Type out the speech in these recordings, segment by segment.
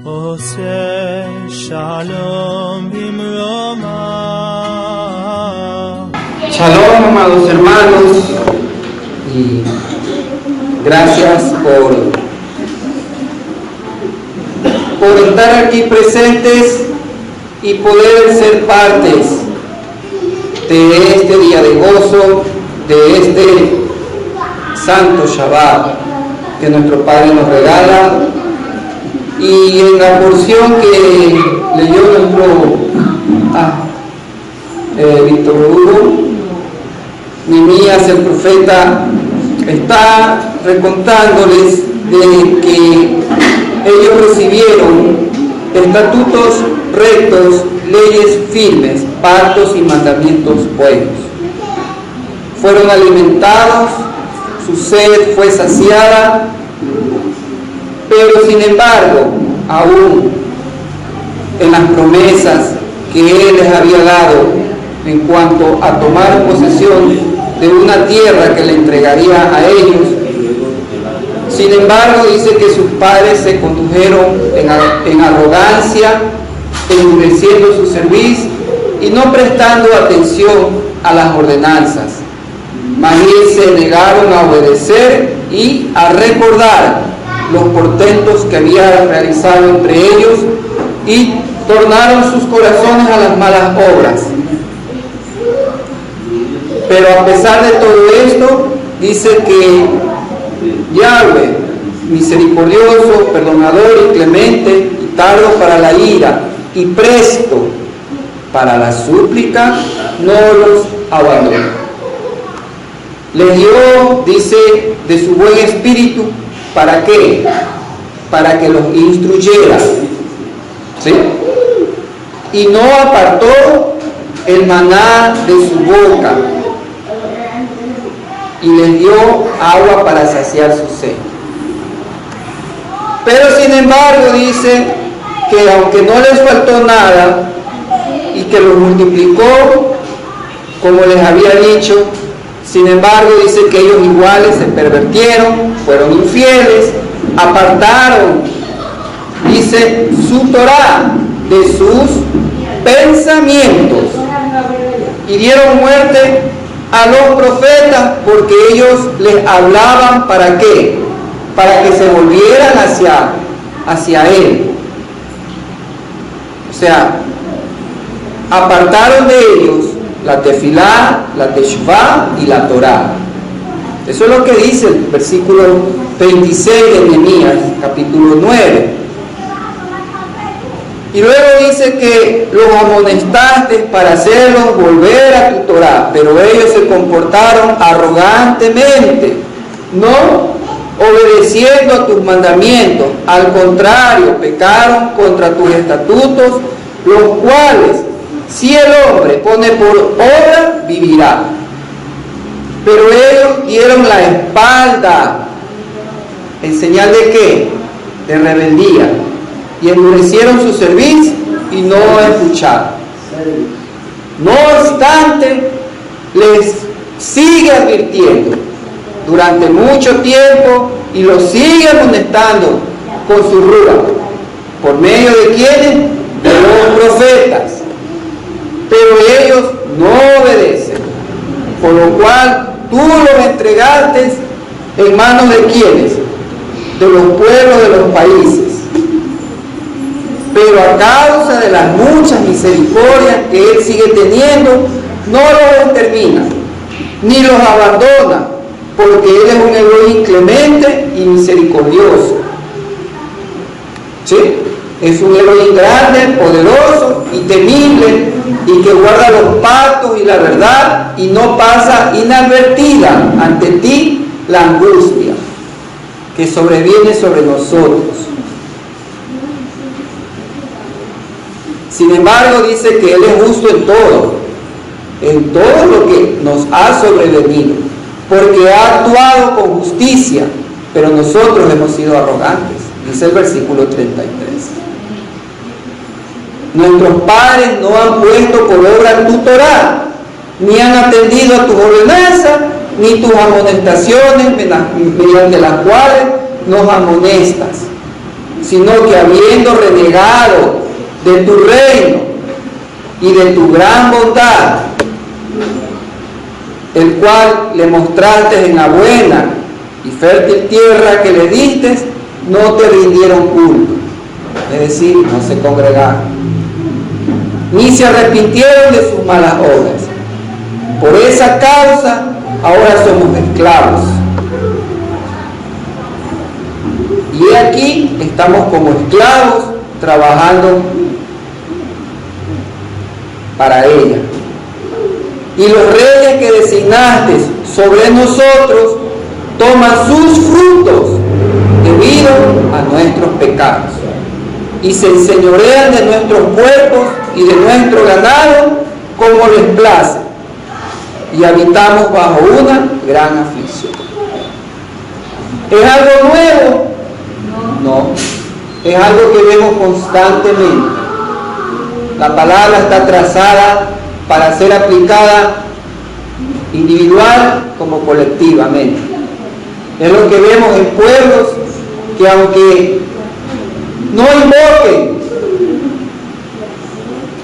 עושה שלום במרומה. Shalom, amados hermanos, y gracias por estar aquí presentes y poder ser partes de este día de gozo, de este santo Shabbat que nuestro Padre nos regala. Y en la porción que leyó nuestro Víctor Hugo, Nehemías el profeta está recontándoles de que ellos recibieron estatutos rectos, leyes firmes, pactos y mandamientos buenos. Fueron alimentados, su sed fue saciada, pero sin embargo, aún en las promesas que Él les había dado en cuanto a tomar posesión de una tierra que le entregaría a ellos, sin embargo dice que sus padres se condujeron en arrogancia, endureciendo su cerviz y no prestando atención a las ordenanzas. Más bien se negaron a obedecer y a recordar los portentos que había realizado entre ellos y tornaron sus corazones a las malas obras. Pero a pesar de todo esto, dice que Yahweh, misericordioso, perdonador y clemente, y tardo para la ira y presto para la súplica, no los abandonó. Les dio, dice, de su buen espíritu. ¿Para qué? Para que los instruyera, ¿sí? Y no apartó el maná de su boca, y les dio agua para saciar su sed. Pero sin embargo dice que aunque no les faltó nada y que los multiplicó como les había dicho, sin embargo dice que ellos iguales se pervertieron, fueron infieles, apartaron, dice, su Torá de sus pensamientos y dieron muerte a los profetas porque ellos les hablaban. ¿Para qué? Para que se volvieran hacia Él. O sea, apartaron de ellos la tefilá, la teshuvá y la Torá. Eso es lo que dice el versículo 26 de Nehemías, capítulo 9. Y luego dice que los amonestaste para hacerlos volver a tu Torá, pero ellos se comportaron arrogantemente, no obedeciendo a tus mandamientos. Al contrario, pecaron contra tus estatutos, los cuales, si el hombre pone por obra, vivirá. Pero ellos dieron la espalda, ¿en señal de qué? De rebeldía. Y endurecieron su cerviz y no escucharon. No obstante, les sigue advirtiendo durante mucho tiempo y los sigue amonestando con su rúa. ¿Por medio de quiénes? De los profetas. Pero ellos no obedecen, por lo cual tú los entregaste en manos de quienes, de los pueblos de los países. Pero a causa de las muchas misericordias que Él sigue teniendo, no los extermina, ni los abandona, porque Él es un Elohim clemente y misericordioso. ¿Sí? Es un Elohim grande, poderoso y temible, y que guarda los pactos y la verdad, y no pasa inadvertida ante ti la angustia que sobreviene sobre nosotros. Sin embargo, dice que Él es justo en todo lo que nos ha sobrevenido, porque ha actuado con justicia, pero nosotros hemos sido arrogantes, dice el versículo 33. Nuestros padres no han puesto por obra tu Torá, ni han atendido a tus ordenanzas, ni tus amonestaciones mediante las cuales nos amonestas. sino que habiendo renegado de tu reino y de tu gran bondad, el cual le mostraste en la buena y fértil tierra que le diste, no te rindieron culto, es decir, no se congregaron, ni se arrepintieron de sus malas obras. Por esa causa ahora somos esclavos. Y aquí estamos como esclavos trabajando para ella. Y los reyes que designaste sobre nosotros toman sus frutos debido a nuestros pecados y se enseñorean de nuestros cuerpos y de nuestro ganado como les place, y habitamos bajo una gran aflicción. ¿Es algo nuevo? No, es algo que vemos constantemente. La palabra está trazada para ser aplicada individual como colectivamente. Es lo que vemos en pueblos que, aunque no invoquen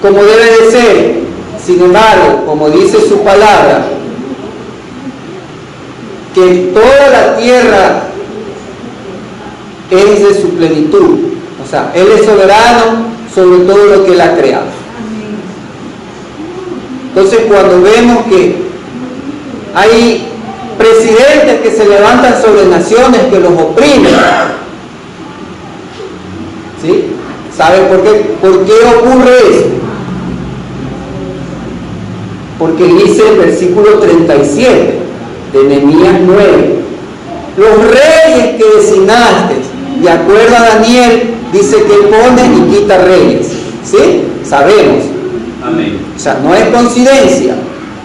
como debe de ser, sin embargo, como dice su palabra, que toda la tierra es de su plenitud. O sea, Él es soberano sobre todo lo que Él ha creado. Entonces, cuando vemos que hay presidentes que se levantan sobre naciones que los oprimen, ¿sí? ¿Saben por qué ocurre eso? Porque dice el versículo 37 de Nehemías 9, los reyes que designaste, de acuerdo a Daniel, dice que pone y quita reyes, ¿sí? Sabemos. Amén. O sea, no es coincidencia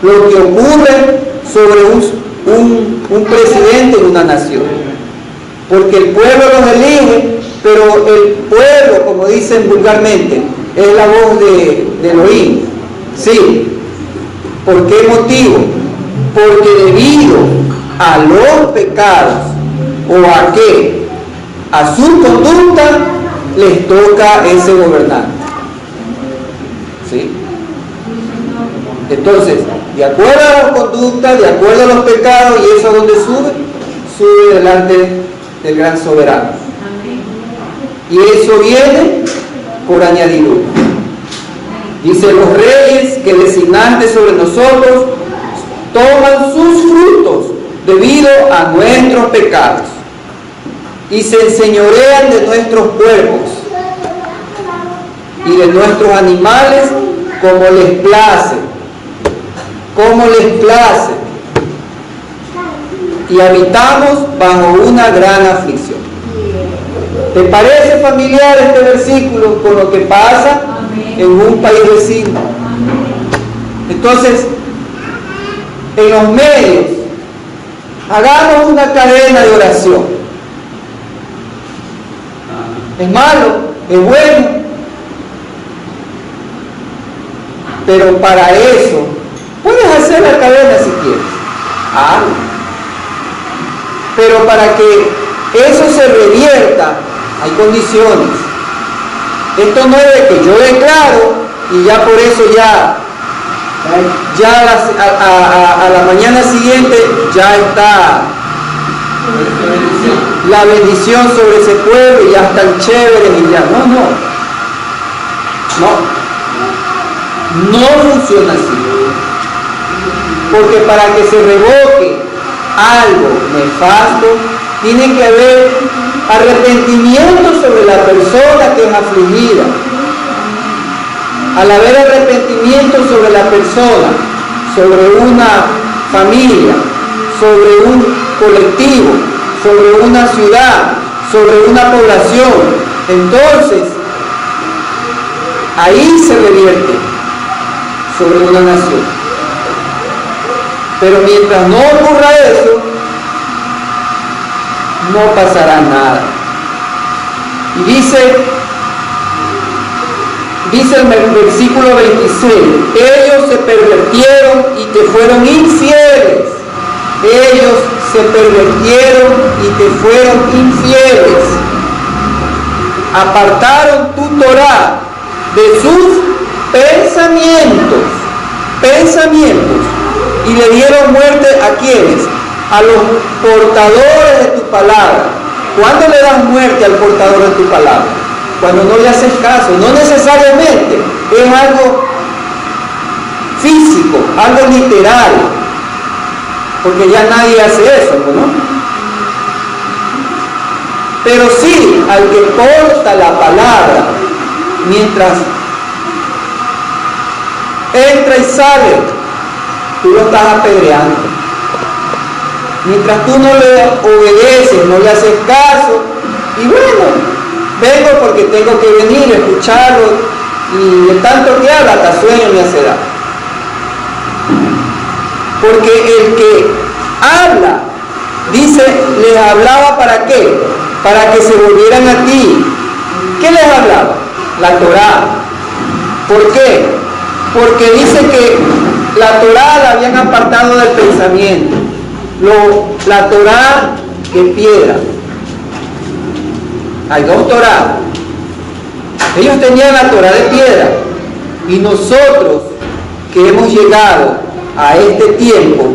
lo que ocurre sobre un presidente en una nación, porque el pueblo los elige, pero el pueblo, como dicen vulgarmente, es la voz de Elohim. Sí. ¿Por qué motivo? Porque debido a los pecados, o a qué, a su conducta, les toca ese gobernante. ¿Sí? Entonces, de acuerdo a la conducta, de acuerdo a los pecados, ¿y eso a dónde sube? Sube delante del gran soberano. Y eso viene por añadidura. Dice, los reyes que designaste sobre nosotros toman sus frutos debido a nuestros pecados y se enseñorean de nuestros cuerpos y de nuestros animales como les place, y habitamos bajo una gran aflicción. ¿Te parece familiar este versículo con lo que pasa en un país vecino? Entonces, en los medios, hagamos una cadena de oración. ¿Es malo? ¿Es bueno? Pero para eso, puedes hacer la cadena si quieres. Pero para que eso se revierta, hay condiciones. Esto no es de que yo declaro y ya por eso ya a la mañana siguiente ya está la bendición sobre ese pueblo y ya están chéveres y ya. No funciona así. Porque para que se revoque algo nefasto, tiene que haber arrepentimiento sobre la persona que es afligida. Al haber arrepentimiento sobre la persona, sobre una familia, sobre un colectivo, sobre una ciudad, sobre una población, entonces ahí se revierte sobre una nación. Pero mientras no ocurra eso, no pasará nada. Y dice el versículo 26, ellos se pervirtieron y te fueron infieles. Ellos se pervirtieron y te fueron infieles. apartaron tu Torá de sus pensamientos, y le dieron muerte ¿a quiénes? A los portadores de tu palabra. ¿Cuándo le das muerte al portador de tu palabra? Cuando no le haces caso. No necesariamente es algo físico, algo literal, porque ya nadie hace eso, ¿no? Pero sí al que porta la palabra, mientras entra y sale, tú lo estás apedreando. Mientras tú no le obedeces, no le haces caso, y bueno, vengo porque tengo que venir a escucharlo, y de tanto que habla hasta sueño me hace dar. Porque el que habla, dice, les hablaba ¿para qué? Para que se volvieran a ti. ¿Qué les hablaba? La Torá. ¿Por qué? Porque dice que la Torá la habían apartado del pensamiento. La Torá es piedra. Hay dos Torá. Ellos tenían la Torá de piedra, y nosotros que hemos llegado a este tiempo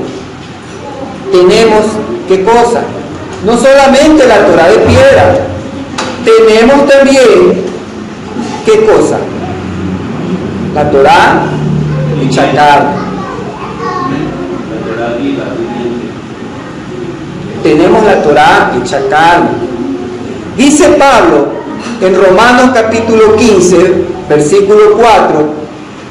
tenemos ¿qué cosa? No solamente la Torá de piedra, tenemos también ¿qué cosa? La Torá hecha carne. Tenemos la Torá hecha carne. Dice Pablo en Romanos capítulo 15, versículo 4,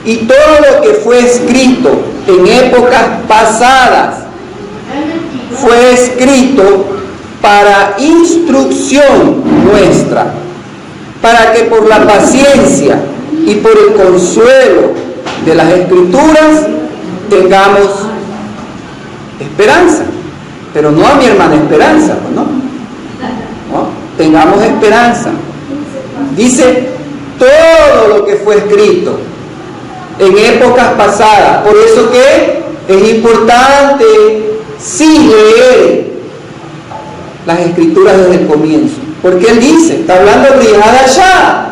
y todo lo que fue escrito en épocas pasadas fue escrito para instrucción nuestra, para que por la paciencia y por el consuelo de las Escrituras tengamos esperanza. Pero no a mi hermana Esperanza, ¿no? Tengamos esperanza. Dice todo lo que fue escrito en épocas pasadas. Por eso que es importante sí leer las Escrituras desde el comienzo. Porque él dice, está hablando de Rihadashá.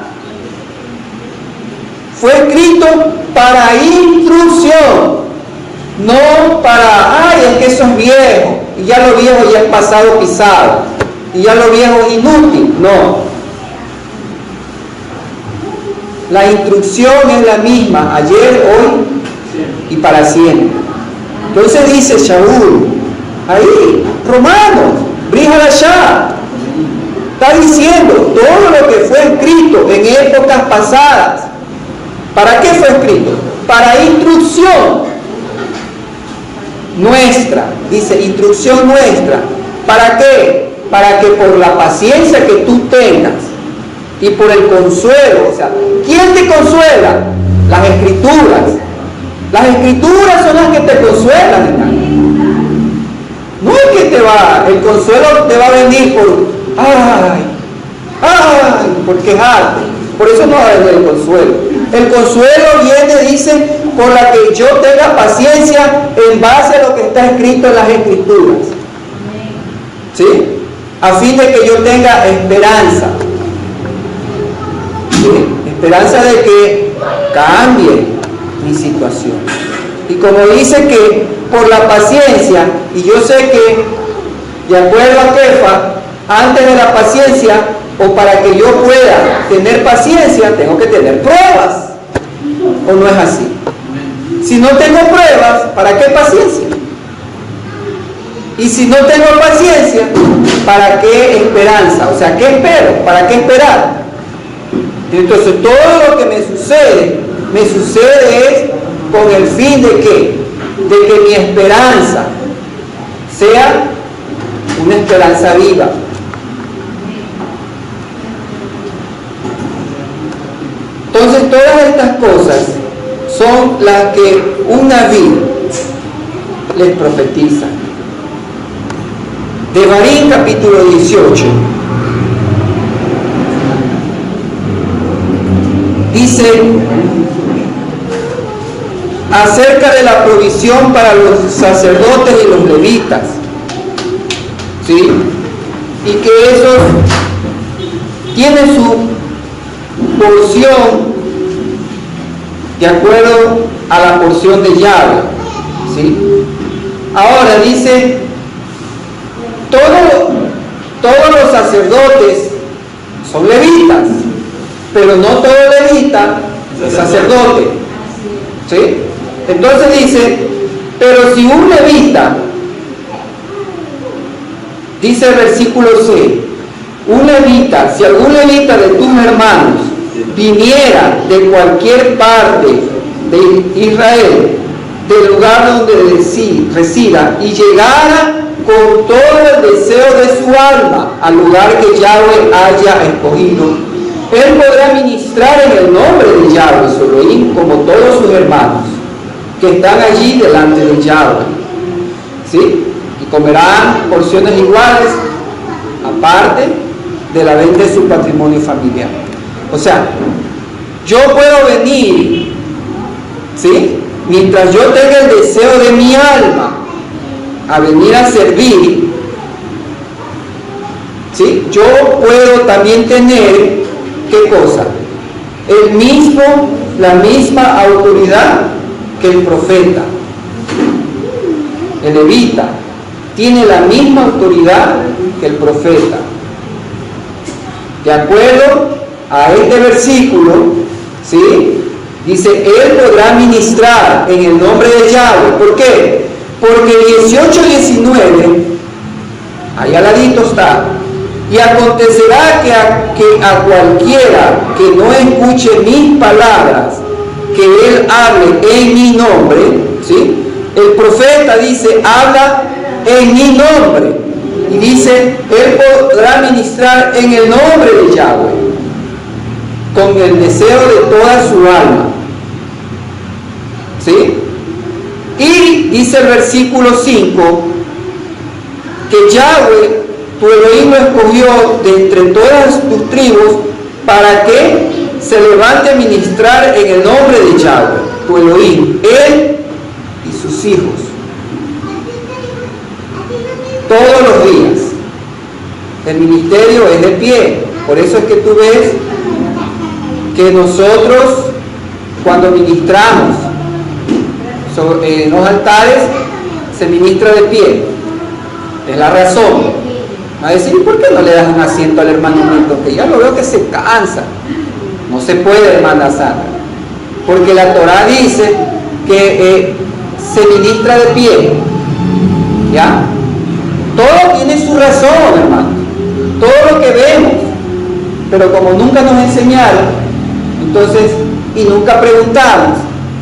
Fue escrito para instrucción, no para, ay, es que eso es viejo, y ya lo viejo ya es pasado pisado, y ya lo viejo es inútil. No. La instrucción es la misma, ayer, hoy y para siempre. Entonces dice Shaul, ahí, Romanos, Rihadashá, está diciendo todo lo que fue escrito en épocas pasadas. ¿Para qué fue escrito? Para instrucción nuestra, dice, instrucción nuestra. ¿Para qué? Para que por la paciencia que tú tengas y por el consuelo, o sea, ¿quién te consuela? Las Escrituras. Las Escrituras son las que te consuelan. No es que el consuelo te va a venir por quejarte. Por eso no va a venir el consuelo. El consuelo viene, dice, por la que yo tenga paciencia en base a lo que está escrito en las Escrituras. ¿Sí? A fin de que yo tenga esperanza. ¿Sí? Esperanza de que cambie mi situación. Y como dice que por la paciencia, y yo sé que, de acuerdo a Kefa, antes de la paciencia, o para que yo pueda tener paciencia, tengo que tener pruebas. ¿O no es así? Si no tengo pruebas, ¿para qué paciencia? Y si no tengo paciencia, ¿para qué esperanza? O sea, ¿qué espero? ¿Para qué esperar? Entonces, todo lo que me sucede es con el fin de ¿qué? De que mi esperanza sea una esperanza viva. Entonces, todas estas cosas son las que un naví les profetiza. Devarim capítulo 18 dice acerca de la provisión para los sacerdotes y los levitas, ¿sí? Y que esos tienen porción de acuerdo a la porción de Yahweh, ¿sí? Ahora dice, todos los sacerdotes son levitas, pero no todo levita es sacerdote, ¿sí? Entonces dice, pero si un levita, dice el versículo 6, si algún levita de tus hermanos viniera de cualquier parte de Israel, del lugar donde resida, y llegara con todo el deseo de su alma al lugar que Yahweh haya escogido, él podrá ministrar en el nombre de Yahweh, su Elohim, como todos sus hermanos que están allí delante de Yahweh, ¿sí? Y comerán porciones iguales, aparte de la venta de su patrimonio familiar. O sea, yo puedo venir, ¿sí?, mientras yo tenga el deseo de mi alma a venir a servir, ¿sí?, yo puedo también tener, ¿qué cosa? La misma autoridad que el profeta. El levita tiene la misma autoridad que el profeta. De acuerdo a este versículo, ¿sí?, dice, él podrá ministrar en el nombre de Yahweh. ¿Por qué? Porque 18:19, ahí al ladito está, y acontecerá que a cualquiera que no escuche mis palabras, que él hable en mi nombre, ¿sí? El profeta dice, habla en mi nombre, y dice, él podrá ministrar en el nombre de Yahweh, con el deseo de toda su alma, ¿sí? Y dice el versículo 5 que Yahweh, tu Elohim, lo escogió de entre todas tus tribus para que se levante a ministrar en el nombre de Yahweh, tu Elohim, él y sus hijos, todos los días. El ministerio es de pie. Por eso es que tú ves que nosotros, cuando ministramos en los altares, se ministra de pie. Es la razón. Va a decir, ¿por qué no le das un asiento al hermano Milton? Que ya lo veo que se cansa. No se puede, hermana Sandra, porque la Torah dice que se ministra de pie. ¿Ya? Todo tiene su razón, hermano. Todo lo que vemos. Pero como nunca nos enseñaron, entonces, y nunca preguntamos,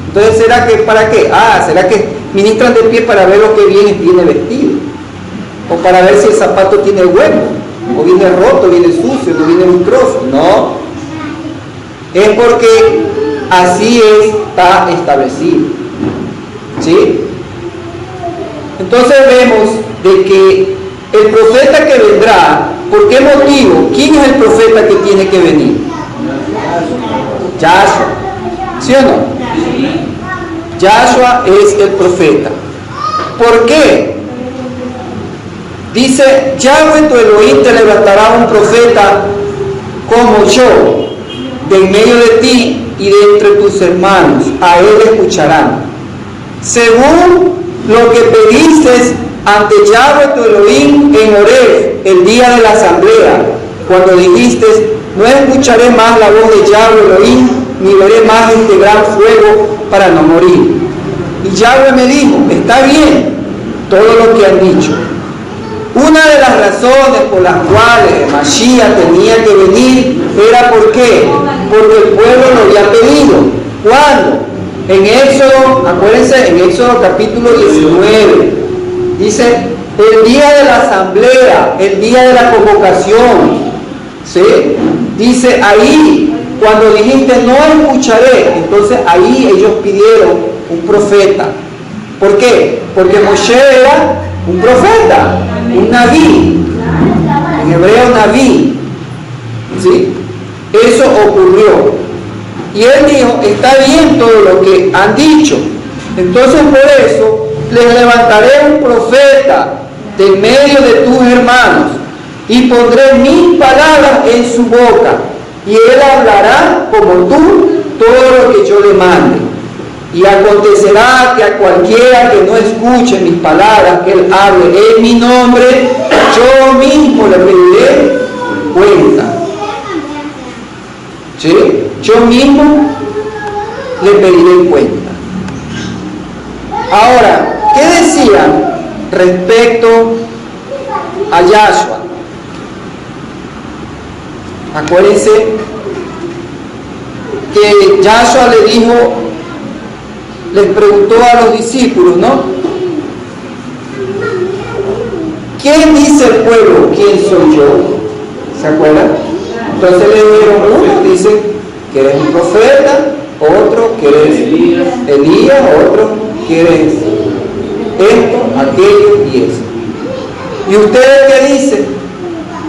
entonces, ¿será que para qué? ¿Será que ministran de pie para ver lo que viene vestido? O para ver si el zapato tiene hueco, o viene roto, viene sucio, no viene lustroso. No. Es porque así está establecido. ¿Sí? Entonces vemos de que el profeta que vendrá, ¿por qué motivo? ¿Quién es el profeta que tiene que venir? Yahshua. ¿Sí o no? Yahshua es el profeta. ¿Por qué? Dice, Yahweh tu Elohim te levantará un profeta como yo, de en medio de ti y de entre tus hermanos, a él escucharán. Según lo que pediste ante Yahweh tu Elohim en Horeb, el día de la asamblea, cuando dijiste, no escucharé más la voz de Yahweh Elohim, ni veré más este gran fuego para no morir. Y Yahweh me dijo, está bien todo lo que han dicho. Una de las razones por las cuales Mashiach tenía que venir era ¿por qué? Porque el pueblo lo había pedido. ¿Cuándo? En Éxodo, acuérdense, en Éxodo capítulo 19, dice, el día de la asamblea, el día de la convocación, ¿sí? Dice ahí, cuando dijiste no escucharé, entonces ahí ellos pidieron un profeta. ¿Por qué? Porque Moshe era un profeta, un naví, en hebreo naví, ¿sí? Eso ocurrió. Y él dijo, está bien todo lo que han dicho. Entonces por eso les levantaré un profeta de medio de tus hermanos y pondré mis palabras en su boca y él hablará como tú todo lo que yo le mande. Y acontecerá que a cualquiera que no escuche mis palabras que él hable en mi nombre, yo mismo le pediré cuenta. ¿Sí? Yo mismo le pediré cuenta. Ahora, ¿qué decían respecto a Yahshua? Acuérdense que Yahshua le dijo, les preguntó a los discípulos, ¿no? ¿Quién dice el pueblo? ¿Quién soy yo? ¿Se acuerdan? Entonces le dijeron, uno dice que eres un profeta, otro que eres Elías, otro que eres esto, aquello y eso. ¿Y ustedes qué dicen?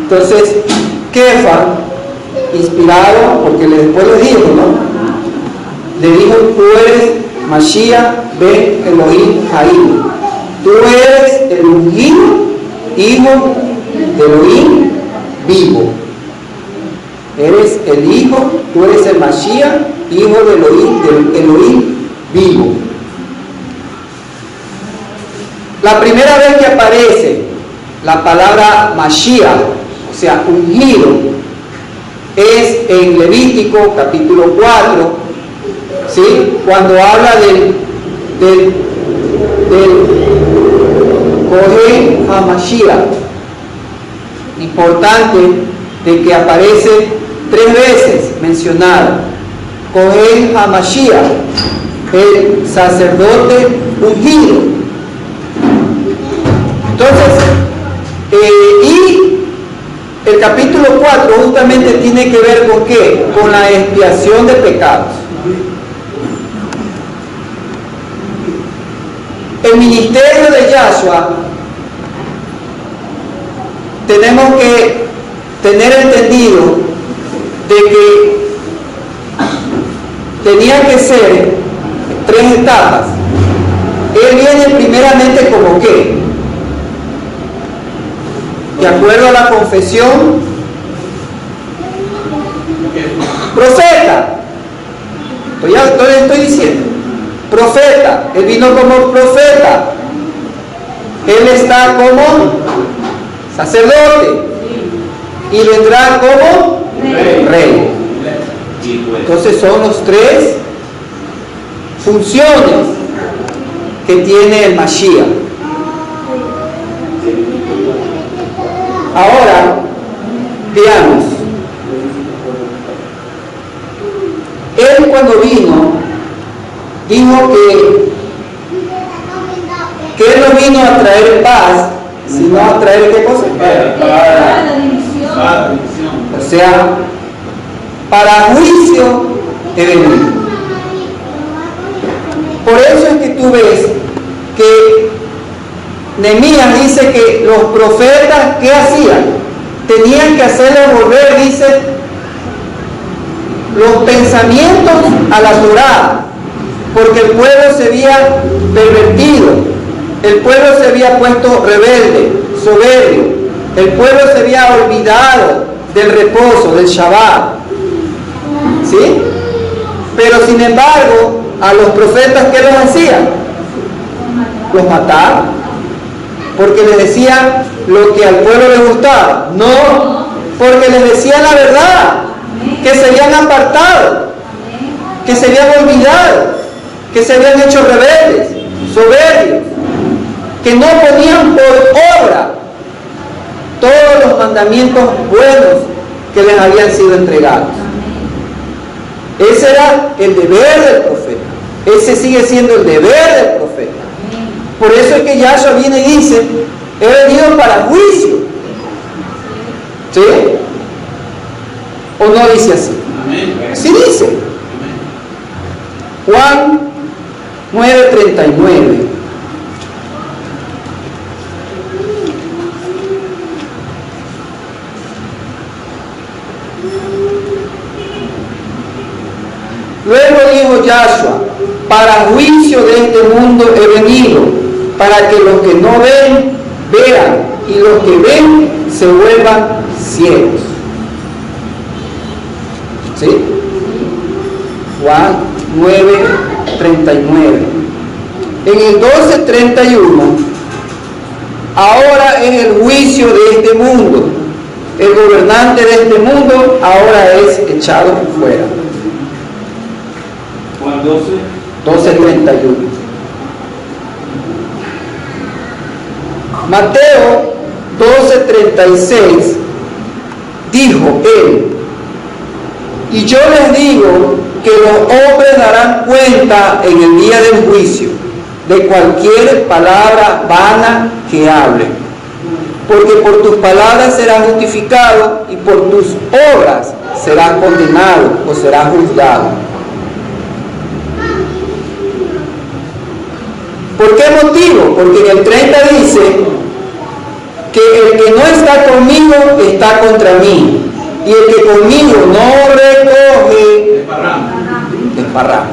Entonces, Kefa, inspirado, porque después le dijo, ¿no? Le dijo, tú eres Mashiach ben Elohim Haim. Tú eres el ungido hijo de Elohim vivo. Eres el hijo, tú eres el Mashiach, hijo de Elohim vivo. La primera vez que aparece la palabra Mashiach, o sea, ungido, es en Levítico capítulo 4, ¿sí? Cuando habla del Kohen HaMashiach. Importante de que aparece 3 veces mencionado. Kohen HaMashiach, el sacerdote ungido. Entonces, y el capítulo 4 justamente tiene que ver con ¿qué? Con la expiación de pecados. El ministerio de Yahshua tenemos que tener entendido de que tenía que ser 3 etapas. Él viene primeramente como ¿qué? De acuerdo a la confesión, profeta. Estoy diciendo, profeta. Él vino como profeta. Él está como sacerdote y vendrá como rey. Entonces son los 3 funciones que tiene el Mashiach. Ahora, veamos. Él cuando vino, dijo que él no vino a traer paz, sino a traer ¿qué cosa? O sea, para juicio he venido. Por eso es que tú ves que Nehemías dice que los profetas, ¿qué hacían? Tenían que hacerle volver, dice, los pensamientos a la Torá, porque el pueblo se había pervertido, el pueblo se había puesto rebelde, soberbio, el pueblo se había olvidado del reposo, del Shabbat, ¿sí? Pero sin embargo, a los profetas, ¿qué los hacían? Los mataban. Porque les decían lo que al pueblo le gustaba. No, porque les decían la verdad, que se habían apartado, que se habían olvidado, que se habían hecho rebeldes, soberbios, que no ponían por obra todos los mandamientos buenos que les habían sido entregados. Ese era el deber del profeta. Ese sigue siendo el deber del profeta. Por eso es que Yahshua viene y dice, he venido para juicio. ¿Sí? ¿O no dice así? Sí dice. Juan 9:39. Luego dijo Yahshua, para juicio de este mundo he venido, para que los que no ven, vean, y los que ven se vuelvan ciegos. ¿Sí? Juan 9:39. En el 12:31, ahora es el juicio de este mundo. El gobernante de este mundo ahora es echado fuera. Juan 12:31. Mateo 12:36 dijo él: y yo les digo que los hombres darán cuenta en el día del juicio de cualquier palabra vana que hablen, porque por tus palabras serás justificado y por tus obras serás condenado o serás juzgado. ¿Por qué motivo? Porque en el 30 dice que el que no está conmigo está contra mí, y el que conmigo no recoge, desparrama.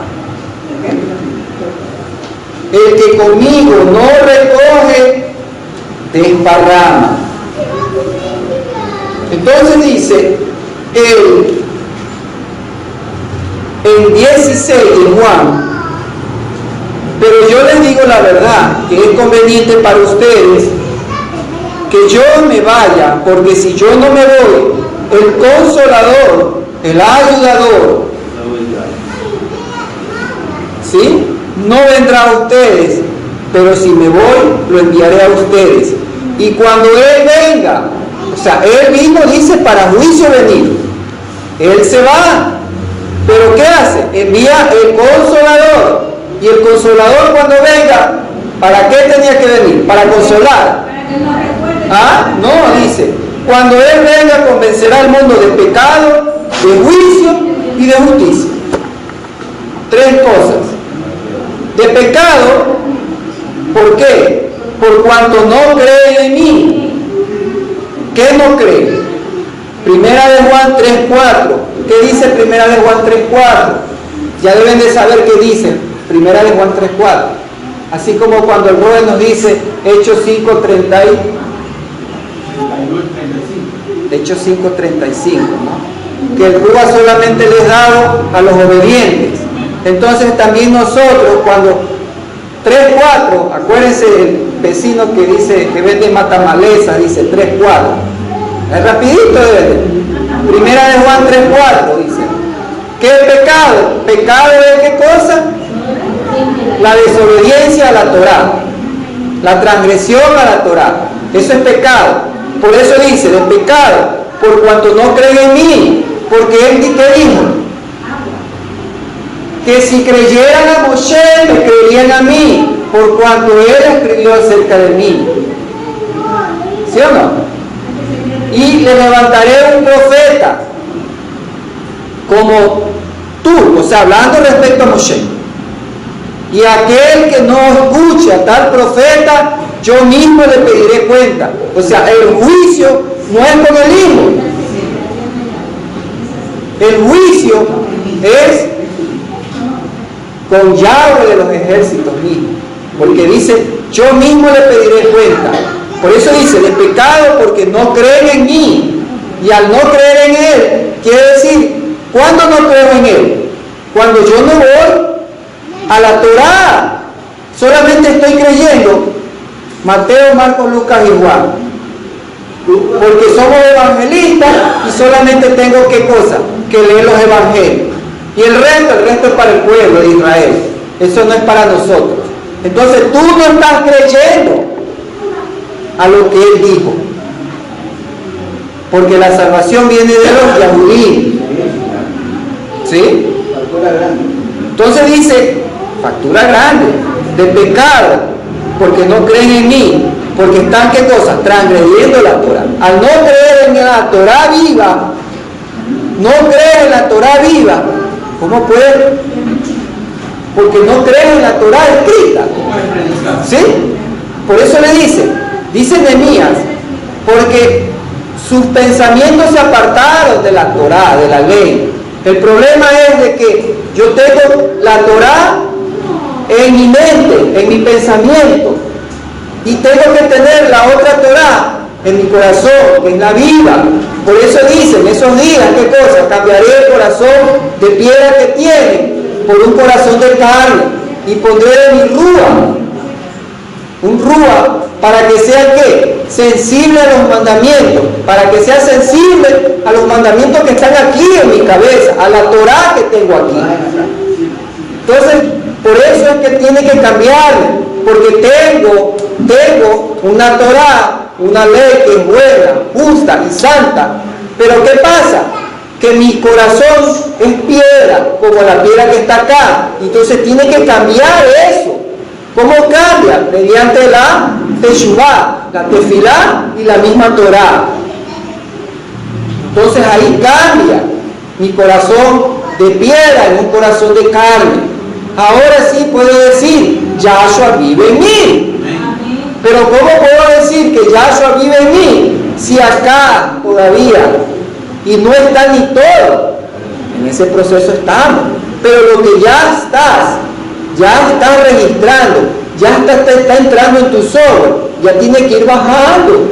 El que conmigo no recoge, desparrama. Entonces dice en 16 de Juan: pero yo les digo la verdad, que es conveniente para ustedes que yo me vaya, porque si yo no me voy, el Consolador, el Ayudador, ¿sí?, no vendrá a ustedes, pero si me voy, lo enviaré a ustedes. Y cuando Él venga, o sea, Él mismo dice para juicio venir, Él se va, pero ¿qué hace? Envía el Consolador. Y el Consolador, cuando venga, ¿para qué tenía que venir? Para consolar. ¿Ah? No, dice, cuando Él venga, convencerá al mundo de pecado, de juicio y de justicia. Tres cosas. De pecado, ¿por qué? Por cuanto no creen en mí. ¿Qué no creen? Primera de Juan 3:4. ¿Qué dice Primera de Juan 3:4? Ya deben de saber qué dice Primera de Juan 3:4. Así como cuando el Robert nos dice Hechos 5:30, Hechos 5:35, ¿no?, que el Rúa solamente les es dado a los obedientes. Entonces también nosotros, cuando 3:4, acuérdense el vecino que dice que vende matamaleza, dice 3:4. Es rapidito de ver. Primera de Juan 3:4 dice: ¿qué es pecado? ¿Pecado es qué cosa? La desobediencia a la Torá, la transgresión a la Torá. Eso es pecado. Por eso dice, de pecado, por cuanto no creen en mí. Porque Él ¿qué dijo? Que si creyeran a Moshe, me creerían a mí, por cuanto Él escribió acerca de mí. ¿Sí o no? Y le levantaré un profeta como tú, o sea, hablando respecto a Moshe. Y aquel que no escuche a tal profeta, yo mismo le pediré cuenta. O sea, el juicio no es con el Hijo. El juicio es con Yahweh de los ejércitos mismos. Porque dice, yo mismo le pediré cuenta. Por eso dice, de pecado porque no creen en mí. Y al no creer en Él, quiere decir, ¿cuándo no creo en Él? Cuando yo no voy a la Torá, solamente estoy creyendo Mateo, Marcos, Lucas y Juan, porque somos evangelistas y solamente tengo ¿qué cosa? Que leer los evangelios, y el resto es para el pueblo de Israel, eso no es para nosotros. Entonces tú no estás creyendo a lo que Él dijo, porque la salvación viene de los yahudí, ¿sí? Entonces dice, factura grande, de pecado, porque no creen en mí, porque están ¿qué cosa? Transgrediendo la Torá. Al no creer en la Torá viva, no crees en la Torá viva, ¿cómo puede? Porque no crees en la Torá escrita, ¿sí? Por eso le dice Nehemías, porque sus pensamientos se apartaron de la Torá, de la ley. El problema es de que yo tengo la Torá en mi mente, en mi pensamiento, y tengo que tener la otra Torá en mi corazón, que es la vida. Por eso dicen, esos días, ¿qué cosa? Cambiaré el corazón de piedra que tiene por un corazón de carne y pondré de mi rúa, un rúa, para que sea ¿qué? Sensible a los mandamientos, para que sea sensible a los mandamientos que están aquí en mi cabeza, a la Torá que tengo aquí. Entonces, por eso es que tiene que cambiar, porque tengo una Torá, una ley que es buena, justa y santa. Pero ¿qué pasa? Que mi corazón es piedra, como la piedra que está acá. Entonces tiene que cambiar eso. ¿Cómo cambia? Mediante la Teshuvá, la Tefilá y la misma Torá. Entonces ahí cambia mi corazón de piedra en un corazón de carne. Ahora sí puedo decir, Yahshua vive en mí. Pero ¿cómo puedo decir que Yahshua vive en mí si acá todavía, y no está ni todo? En ese proceso estamos. Pero lo que ya estás registrando, ya está entrando en tu software, ya tiene que ir bajando.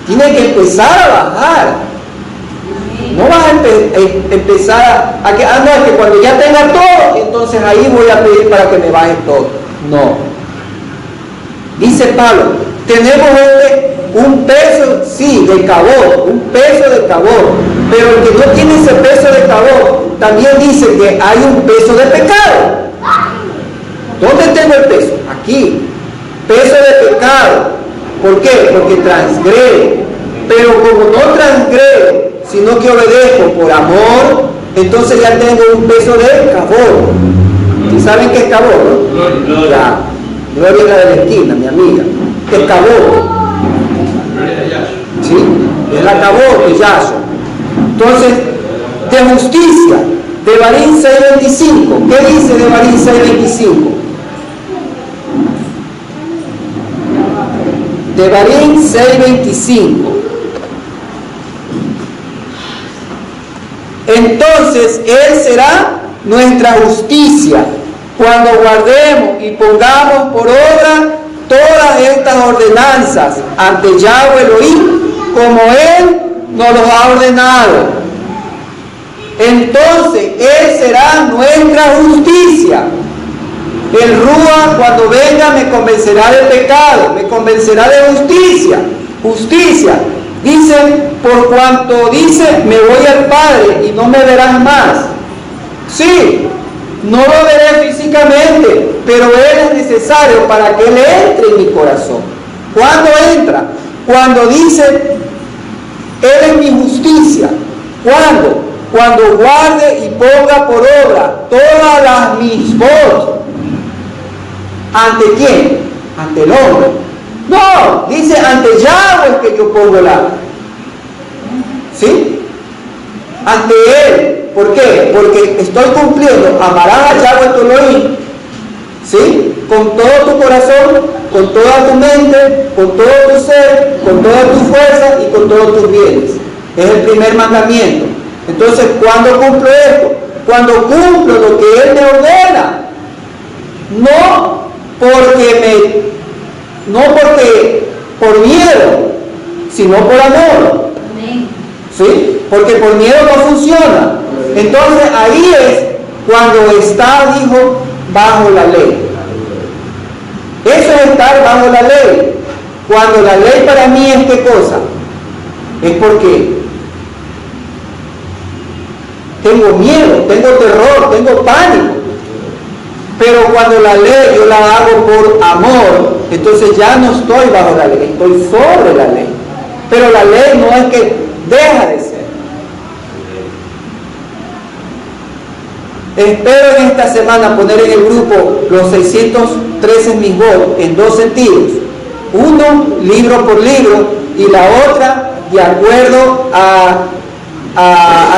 Tiene que empezar a bajar. No vas a empezar a que, no, es que cuando ya tenga todo, entonces ahí voy a pedir para que me baje todo. No. Dice Pablo, tenemos un peso, sí, de cabot, un peso de cabot, pero el que no tiene ese peso de cabot, también dice que hay un peso de pecado. ¿Dónde tengo el peso? Aquí. Peso de pecado. ¿Por qué? Porque transgrede. Pero como no transgrede, sino que obedezco por amor, entonces ya tengo un peso de cabot. ¿Y saben qué es cabot, no? Ya. Gloria es la de la esquina, mi amiga. Es cabot. ¿Sí? Es la cabot de Yahshua. Entonces, de justicia, Devarim 6:25. ¿Qué dice Devarim 6:25? Devarim 6:25. Entonces Él será nuestra justicia cuando guardemos y pongamos por obra todas estas ordenanzas ante Yahweh Elohim, como Él nos los ha ordenado. Entonces Él será nuestra justicia. El Rúa, cuando venga, me convencerá de pecado, me convencerá de justicia. Justicia. Dice, por cuanto dice, me voy al Padre y no me verás más. Sí, no lo veré físicamente, pero Él es necesario para que Él entre en mi corazón. ¿Cuándo entra? Cuando dice, Él es mi justicia. ¿Cuándo? Cuando guarde y ponga por obra todas las misbot. ¿Ante quién? Ante el hombre. No, dice ante Yahweh que yo pongo ¿sí? Ante Él. ¿Por qué? Porque estoy cumpliendo. Amarás a Yahweh tu Elohim, ¿sí? Con todo tu corazón, con toda tu mente, con todo tu ser, con toda tu fuerza y con todos tus bienes. Es el primer mandamiento. Entonces, ¿cuándo cumplo esto? Cuando cumplo lo que Él me ordena. No porque por miedo, sino por amor. ¿Sí? Porque por miedo no funciona. Entonces ahí es cuando está, dijo, bajo la ley. Eso es estar bajo la ley. Cuando la ley para mí es ¿qué cosa? Es porque tengo miedo, tengo terror, tengo pánico. Pero cuando la ley yo la hago por amor, entonces ya no estoy bajo la ley, estoy sobre la ley. Pero la ley no es que deja de ser. Espero en esta semana poner en el grupo los 613 misbot en dos sentidos. Uno, libro por libro, y la otra, de acuerdo a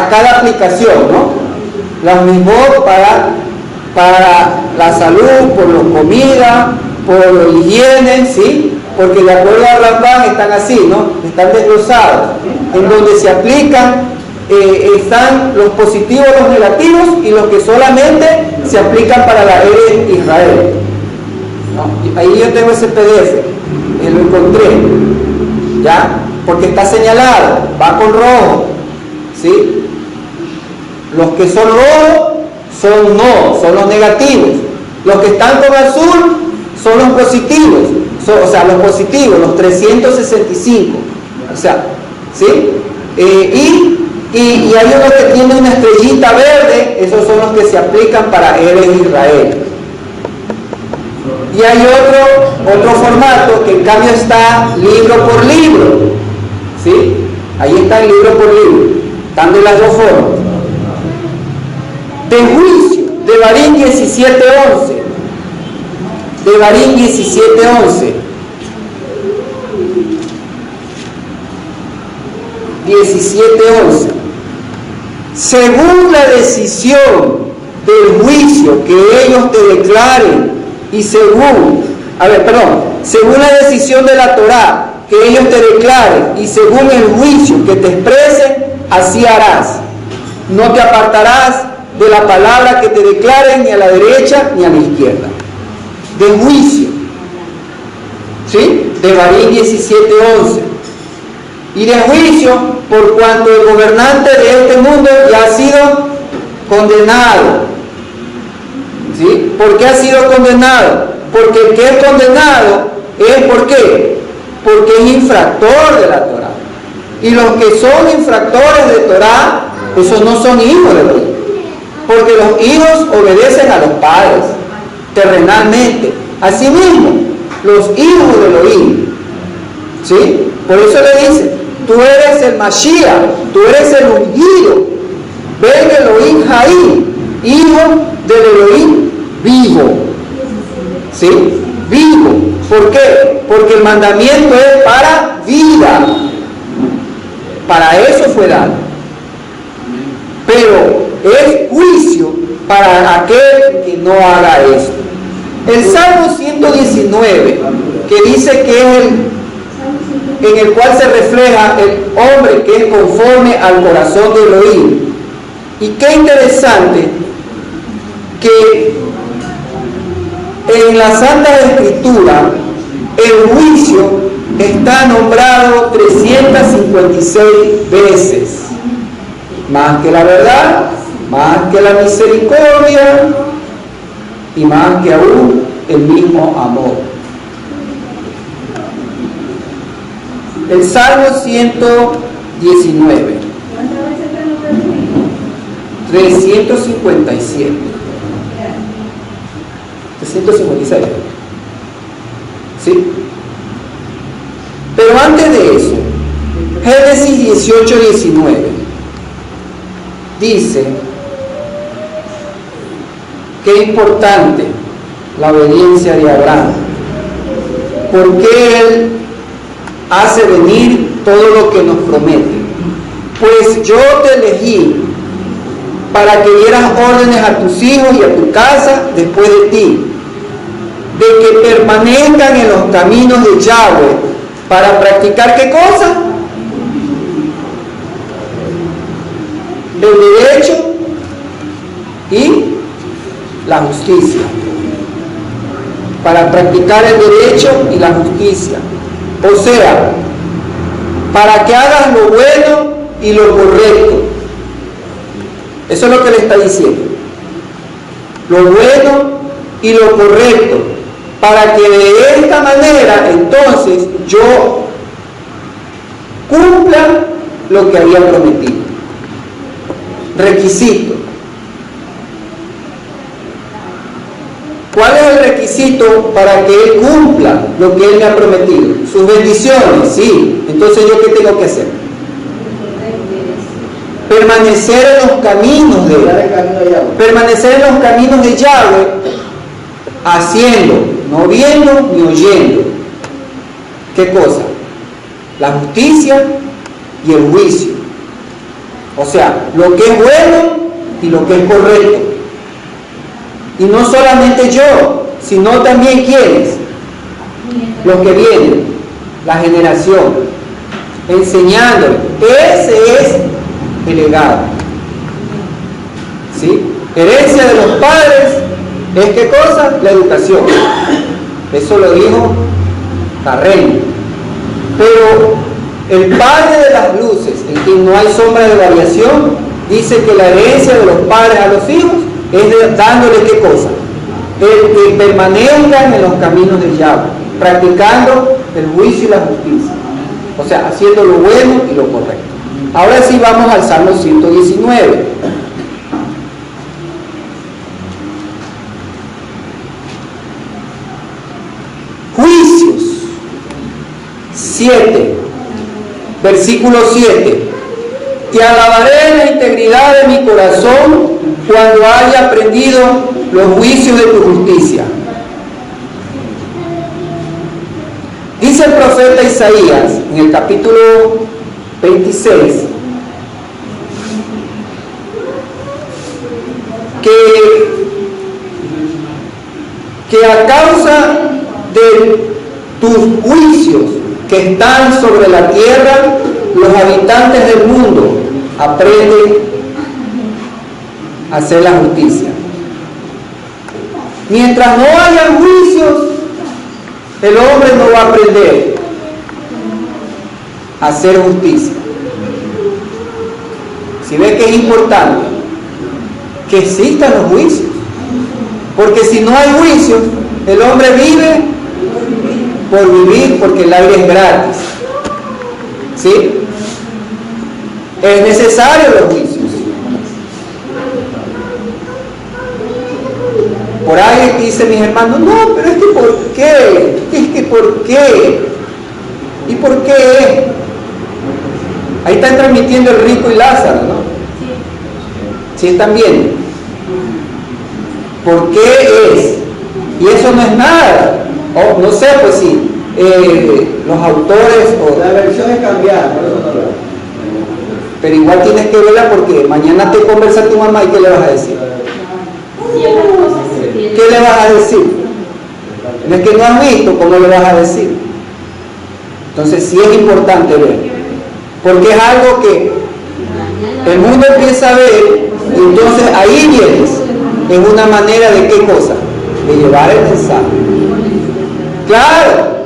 cada aplicación, ¿no? Las misbot para la salud, por la comida, por la higiene, ¿sí? Porque de acuerdo a Rambam están así, ¿no? Están desglosados, en donde se aplican, están los positivos, los negativos y los que solamente se aplican para la Eretz Israel, ¿no? Ahí yo tengo ese PDF. lo encontré, ¿ya? Porque está señalado, va con rojo, ¿sí? Los que son rojos son no, son los negativos. Los que están con azul son los positivos, los positivos, los 365, o sea, ¿sí? Y hay uno que tiene una estrellita verde, esos son los que se aplican para Eres Israel. Y hay otro formato que en cambio está libro por libro, ¿sí? Ahí está el libro por libro, están de las dos formas. De juicio, Devarim 17:11. Devarim 17:11. 17:11. Según la decisión del juicio que ellos te declaren y según la decisión de la Torá que ellos te declaren y según el juicio que te expresen, así harás. No te apartarás de la palabra que te declaren ni a la derecha ni a la izquierda. De juicio, ¿sí? Devarim 17:11. Y de juicio, por cuanto el gobernante de este mundo ya ha sido condenado. ¿Sí? ¿Por qué ha sido condenado? Porque el que es condenado es ¿por qué? Porque es infractor de la Torá. Y los que son infractores de Torá, esos no son hijos de Dios. Porque los hijos obedecen a los padres terrenalmente. Asimismo, los hijos de Elohim, ¿sí? Por eso le dice, tú eres el Mashiach, tú eres el ungido, Ben Elohim Jaí, hijo del Elohim vivo, ¿sí? Vivo. ¿Por qué? Porque el mandamiento es para vida. Para eso fue dado. Pero es juicio para aquel que no haga esto. El Salmo 119, que dice que es en el cual se refleja el hombre que es conforme al corazón de Elohim. Y qué interesante que en la Santa Escritura el juicio está nombrado 356 veces. Más que la verdad, más que la misericordia y más que aún el mismo amor. El Salmo 119, 357, 356, ¿sí? Pero antes de eso, Génesis 18:19 dice que es importante la obediencia de Abraham, porque él hace venir todo lo que nos promete. Pues yo te elegí para que dieras órdenes a tus hijos y a tu casa después de ti, de que permanezcan en los caminos de Yahweh, para practicar ¿qué cosa? El derecho y la justicia. Para practicar el derecho y la justicia. O sea, para que hagas lo bueno y lo correcto. Eso es lo que le está diciendo. Lo bueno y lo correcto. Para que de esta manera, entonces, yo cumpla lo que había prometido. Requisito. ¿Cuál es el requisito para que él cumpla lo que él me ha prometido? Sus bendiciones, sí. Entonces, ¿yo qué tengo que hacer? Permanecer en los caminos de Yahweh. Permanecer en los caminos de Yahweh, haciendo, no viendo ni oyendo. ¿Qué cosa? La justicia y el juicio. O sea, lo que es bueno y lo que es correcto. Y no solamente yo, sino también ¿quiénes? Los que vienen, la generación, enseñándole. Ese es el legado. ¿Sí? Herencia de los padres es ¿qué cosa? La educación. Eso lo dijo terreno. Pero el Padre de las luces, en quien no hay sombra de variación, dice que la herencia de los padres a los hijos es dándole ¿qué cosa? El que permanezcan en los caminos de Yahweh, practicando el juicio y la justicia. O sea, haciendo lo bueno y lo correcto. Ahora sí vamos al Salmo 119. Juicios 7, versículo 7. Te alabaré en la integridad de mi corazón cuando haya aprendido los juicios de tu justicia. Dice el profeta Isaías en el capítulo 26 que a causa de tus juicios que están sobre la tierra, los habitantes del mundo aprenden a hacer la justicia. Mientras no haya juicios, el hombre no va a aprender a hacer justicia. Si ve que es importante que existan los juicios, porque si no hay juicios, el hombre vive por vivir, porque el aire es gratis. ¿Sí? Es necesario los juicios. Por ahí dicen mis hermanos, no, pero es que ¿por qué? Es que ¿por qué? ¿Y por qué? Ahí están transmitiendo el rico y Lázaro, ¿no? ¿Sí están viendo? ¿Por qué es? Y eso no es nada. Oh, no sé, pues sí. Los autores o la versión es cambiada, por eso no lo. Pero igual tienes que verla porque mañana te conversa tu mamá y ¿qué le vas a decir? ¿Qué le vas a decir? No es que no has visto, ¿cómo le vas a decir? Entonces sí es importante ver, porque es algo que el mundo empieza a ver, y entonces ahí vienes, es una manera de ¿qué cosa? De llevar el mensaje. Claro,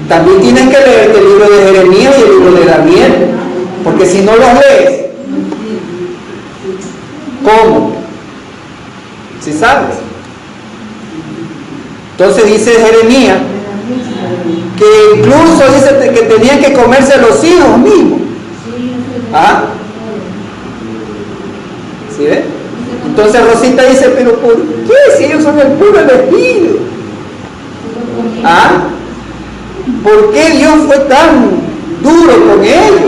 también tienes que leer el libro de Jeremías y el libro de Daniel, porque si no los lees, ¿cómo? ¿Sí sabes? Entonces dice Jeremías que incluso dice que tenían que comerse los hijos mismos. ¿Ah? ¿Sí ves? Entonces Rosita dice, pero ¿por qué? Si ellos son el pueblo elegido. ¿Ah? ¿Por qué Dios fue tan duro con ellos?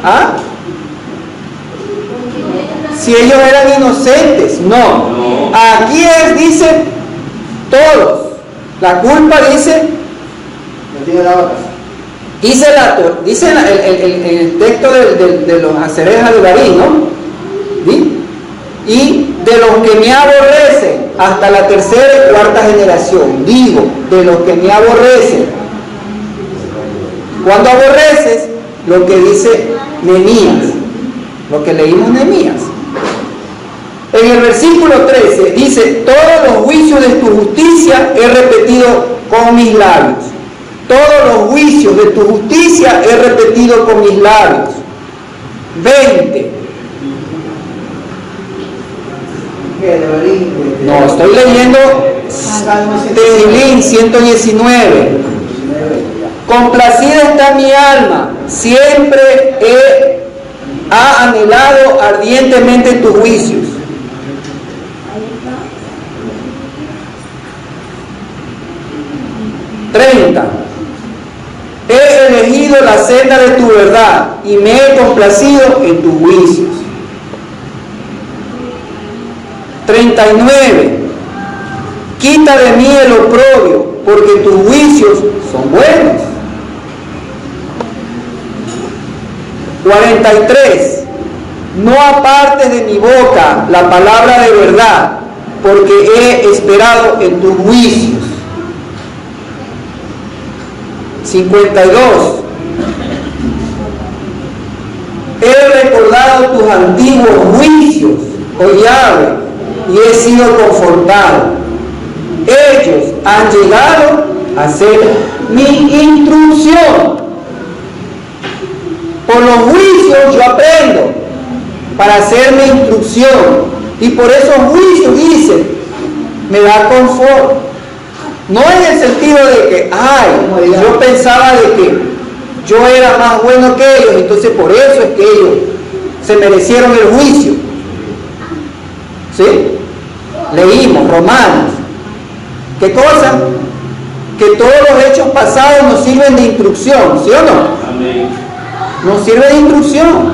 ¿Ah? Si ellos eran inocentes. No. Aquí es, dice, todos. La culpa dice, dice el texto de los Hazereja de Barí, ¿no? ¿Sí? Y de los que me aborrecen hasta la tercera y cuarta generación. Digo, de los que me aborrecen. Cuando aborreces, lo que dice Nehemías, lo que leímos Nehemías. En el versículo 13 dice, todos los juicios de tu justicia he repetido con mis labios. Todos los juicios de tu justicia he repetido con mis labios. 20. No, estoy leyendo Tehilín 119. Complacida está mi alma, siempre ha anhelado ardientemente tus juicios. He elegido la senda de tu verdad y me he complacido en tus juicios. 39. Quita de mí el oprobio, porque tus juicios son buenos. 43. No apartes de mi boca la palabra de verdad, porque he esperado en tus juicios. 52. He recordado tus antiguos juicios, oh Yahweh, y he sido confortado. Ellos han llegado a ser mi instrucción. Por los juicios yo aprendo para hacer mi instrucción. Y por esos juicios, dice, me da confort. No en el sentido de que, ay, yo pensaba de que yo era más bueno que ellos, entonces por eso es que ellos se merecieron el juicio. ¿Sí? Leímos Romanos. ¿Qué cosa? Que todos los hechos pasados nos sirven de instrucción, ¿sí o no? Amén. Nos sirve de instrucción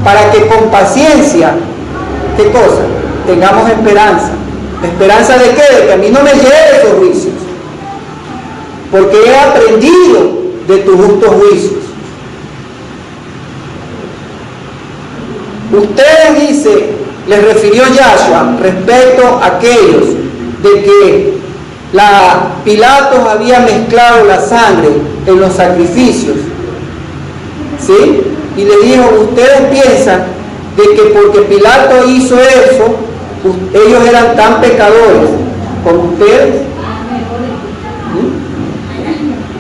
para que con paciencia, ¿qué cosa? Tengamos esperanza. ¿Esperanza de qué? De que a mí no me lleguen esos juicios, porque he aprendido de tus justos juicios. Ustedes, dice, les refirió Yahshua respecto a aquellos de que Pilatos había mezclado la sangre en los sacrificios, ¿sí? Y le dijo, ustedes piensan de que porque Pilato hizo eso, ellos eran tan pecadores como ustedes. ¿Sí?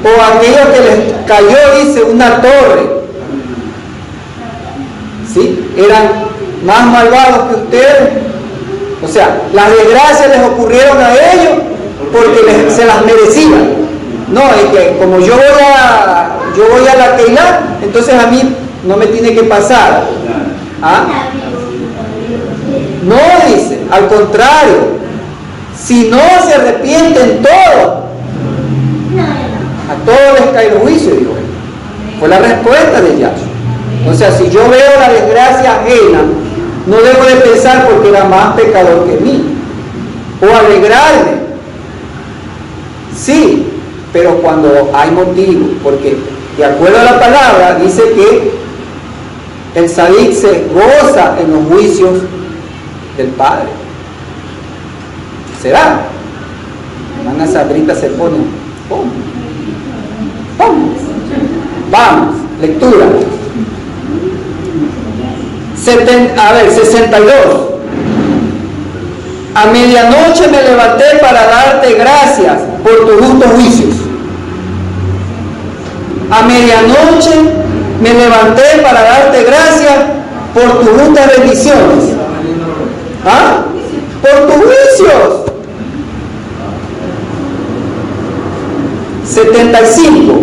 O aquellos que les cayó, dice, una torre, ¿sí? Eran más malvados que ustedes. O sea, las desgracias les ocurrieron a ellos porque se las merecían. No, es que como yo voy a la Keilah, entonces a mí no me tiene que pasar. ¿Ah? No, dice, al contrario, si no se arrepienten todos, a todos les cae el juicio, dijo él. Fue la respuesta de Yahshua. O sea, si yo veo la desgracia ajena, no debo de pensar porque era más pecador que mí, o alegrarme. Sí, pero cuando hay motivo, porque de acuerdo a la palabra dice que el Sadik se goza en los juicios del Padre. ¿Será? Hermana Sandrita se pone, vamos, lectura. 62. A medianoche me levanté para darte gracias por tus justos juicios. A medianoche me levanté para darte gracias por tus justas bendiciones. ¿Ah? Por tus juicios. 75.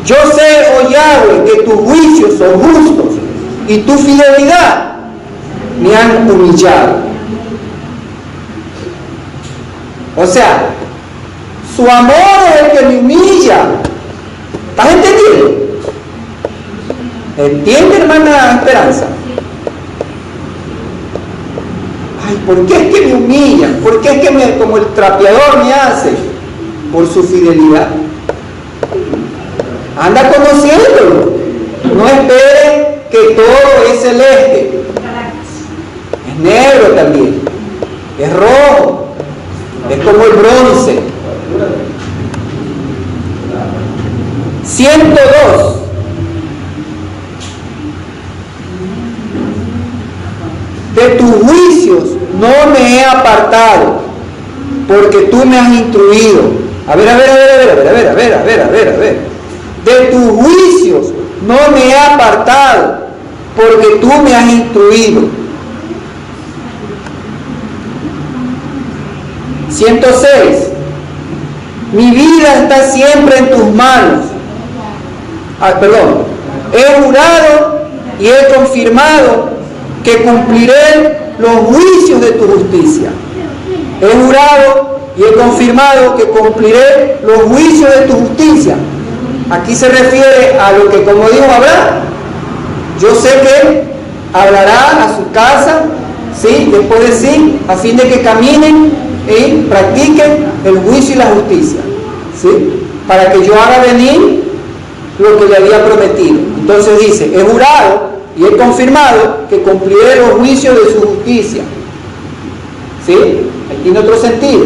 Yo sé, oh Yahweh, que tus juicios son justos y tu fidelidad me han humillado. O sea, su amor es el que me humilla. ¿Estás entendiendo? ¿Entiende, hermana Esperanza? Ay, ¿por qué es que me humillan? ¿Por qué es que como el trapeador me hace? Por su fidelidad. Anda conociéndolo. No espere que todo es celeste. Es negro también. Es rojo. Es como el bronce. 102. De tus juicios no me he apartado, porque tú me has instruido. A ver. De tus juicios no me he apartado, porque tú me has instruido. 106. Mi vida está siempre en tus manos. He jurado y he confirmado que cumpliré los juicios de tu justicia. He jurado y he confirmado que cumpliré los juicios de tu justicia. Aquí se refiere a lo que, como dijo Abraham, yo sé que hablará a su casa, ¿sí? Después de sí, a fin de que caminen y practiquen el juicio y la justicia, ¿sí? Para que yo haga venir lo que le había prometido. Entonces dice, he jurado y he confirmado que cumpliré los juicios de su justicia. ¿Sí? Aquí tiene otro sentido.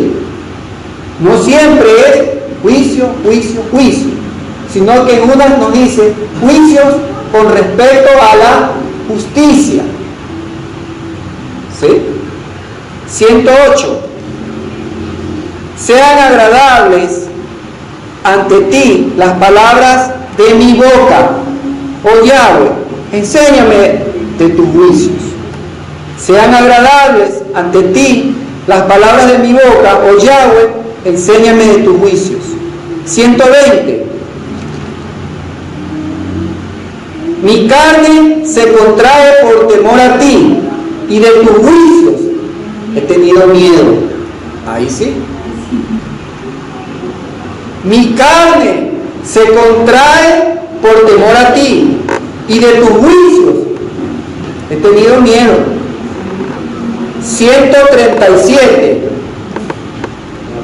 No siempre es juicio, sino que en unas nos dice juicios con respecto a la justicia. ¿Sí? 108. sean agradables ante ti las palabras de mi boca. Oh Yahweh, enséñame de tus juicios. Sean agradables ante ti las palabras de mi boca. Oh Yahweh, enséñame de tus juicios. 120. Mi carne se contrae por temor a ti, y de tus juicios he tenido miedo. Ahí sí. Mi carne se contrae por temor a ti, y de tus juicios he tenido miedo. 137.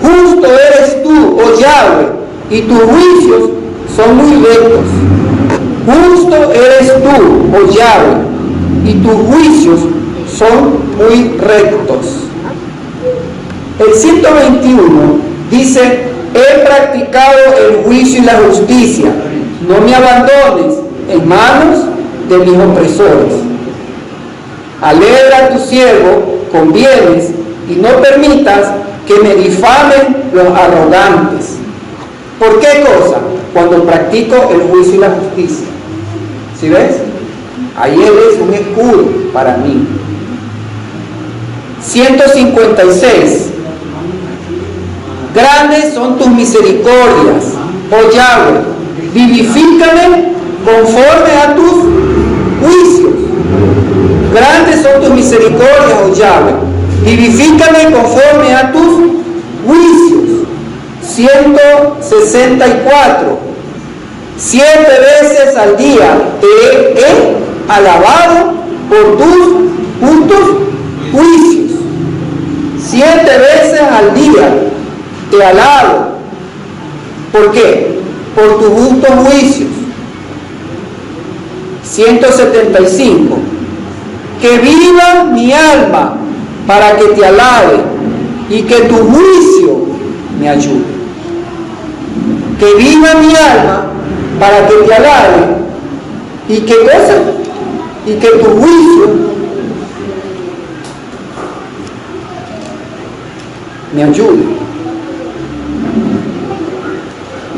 Justo eres tú, oh Yahweh, y tus juicios son muy rectos. Justo eres tú, oh Yahweh, y tus juicios son muy rectos. El 121 dice: he practicado el juicio y la justicia, no me abandones en manos de mis opresores. Alegra a tu siervo con bienes y no permitas que me difamen los arrogantes. ¿Por qué cosa? Cuando practico el juicio y la justicia. ¿Sí ves? Ahí Él es un escudo para mí. 156. Grandes son tus misericordias, oh Yahweh, vivifícame conforme a tus juicios. Grandes son tus misericordias, oh Yahweh, vivifícame conforme a tus juicios. 164. 7 veces al día te he alabado por tus justos juicios. 7 veces al día te alabo. ¿Por qué? Por tus justos juicios. 175. Que viva mi alma para que te alabe y que tu juicio me ayude. Que viva mi alma para que te alabe y que cosa, y que tu juicio me ayude.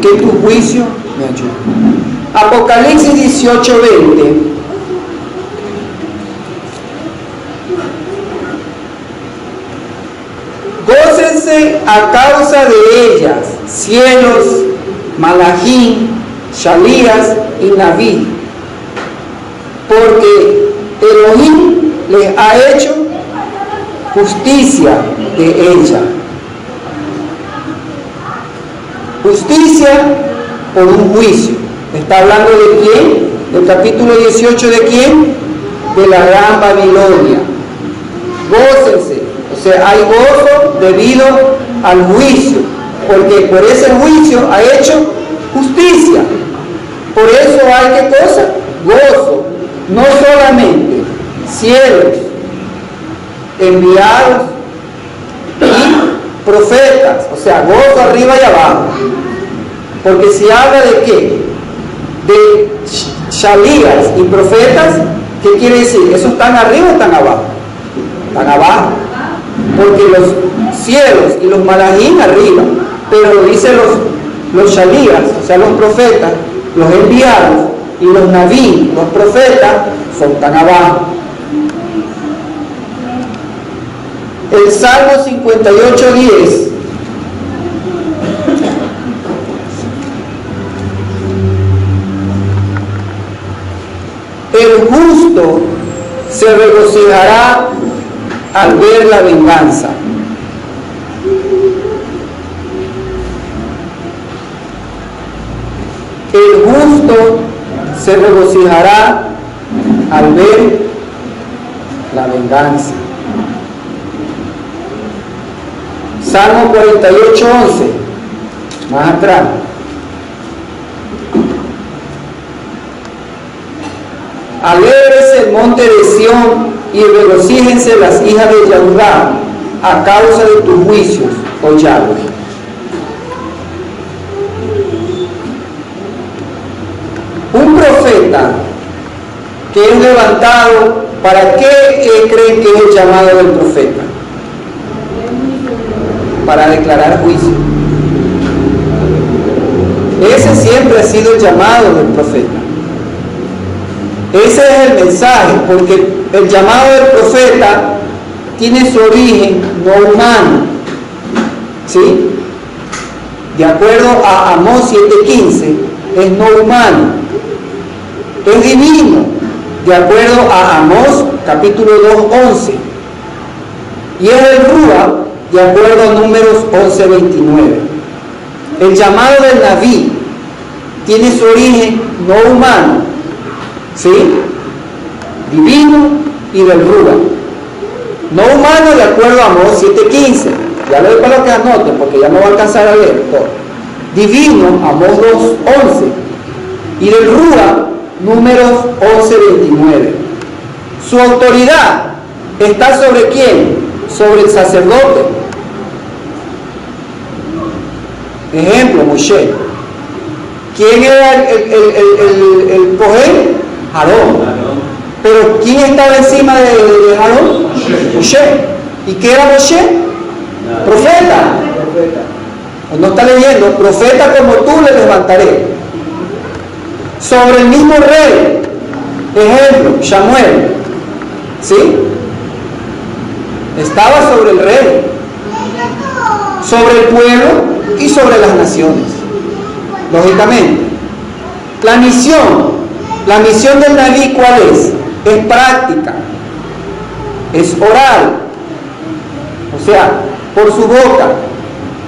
Que tu juicio me ayude. Apocalipsis 18:20. Gócense a causa de ellas cielos, Malachim, Shalías y Naví, porque Elohim les ha hecho justicia de ella. Justicia por un juicio. ¿Está hablando de quién? Del capítulo 18, ¿de quién? De la Gran Babilonia. Gócense. O sea, hay gozo debido al juicio, porque por ese juicio ha hecho justicia. Por eso hay, ¿qué cosa? Gozo. No solamente cielos enviados y profetas, o sea, gozo arriba y abajo. Porque si habla de qué? De Shalías y profetas, ¿qué quiere decir? ¿Esos están arriba o están abajo? Están abajo. Porque los cielos y los malachim arriba, pero dice los Shalías, o sea, los profetas, los enviados, y los Naví, los profetas, son tan abajo. El Salmo 58:10. El justo se regocijará al ver la venganza. El justo se regocijará al ver la venganza. Salmo 48:11, más atrás. Alégrese el monte de Sión y regocíjense las hijas de Yahudá a causa de tus juicios, oh Yahweh. Un profeta que es levantado, ¿para qué creen que es el llamado del profeta? para declarar juicio. Ese siempre ha sido el llamado del profeta. Ese es el mensaje, porque el llamado del profeta tiene su origen no humano, ¿sí? De acuerdo a Amós 7:15, es no humano, es divino, de acuerdo a Amós capítulo 2:11, y es el Rúa, de acuerdo a Números 11:29. El llamado del Naví tiene su origen no humano, ¿sí? Divino y del Rúa. No humano de acuerdo a Amós 7:15. Ya lo doy para que anoten porque ya no va a alcanzar a leer todo. Divino, Amós 2:11. Y del Rúa, Números 11:29. Su autoridad está sobre ¿quién? Sobre el sacerdote. Ejemplo, Moshe. ¿Quién era el Cohen? Aarón. Pero ¿quién estaba encima de Aarón? Moshe. ¿Y qué era Moshe? Profeta. No está leyendo. Profeta como tú le levantaré. Sobre el mismo rey. Ejemplo, Samuel. ¿Sí? Estaba sobre el rey, sobre el pueblo y sobre las naciones. Lógicamente. La misión del Naví, ¿cuál es? Es práctica, es oral, o sea, por su boca,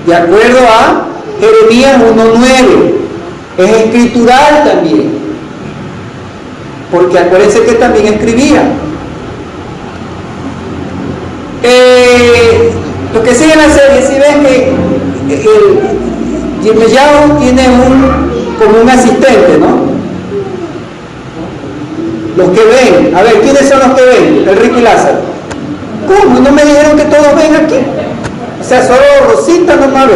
de acuerdo a Jeremías 1:9, es escritural también, porque acuérdense que también escribía. Lo que sigue en la serie, si ven que Yirmiyahu tiene como un asistente, ¿no? Los que ven, a ver, ¿quiénes son los que ven? El Ricky Lázaro. ¿Cómo? ¿No me dijeron que todos ven aquí? O sea, solo Rosita nomás ve.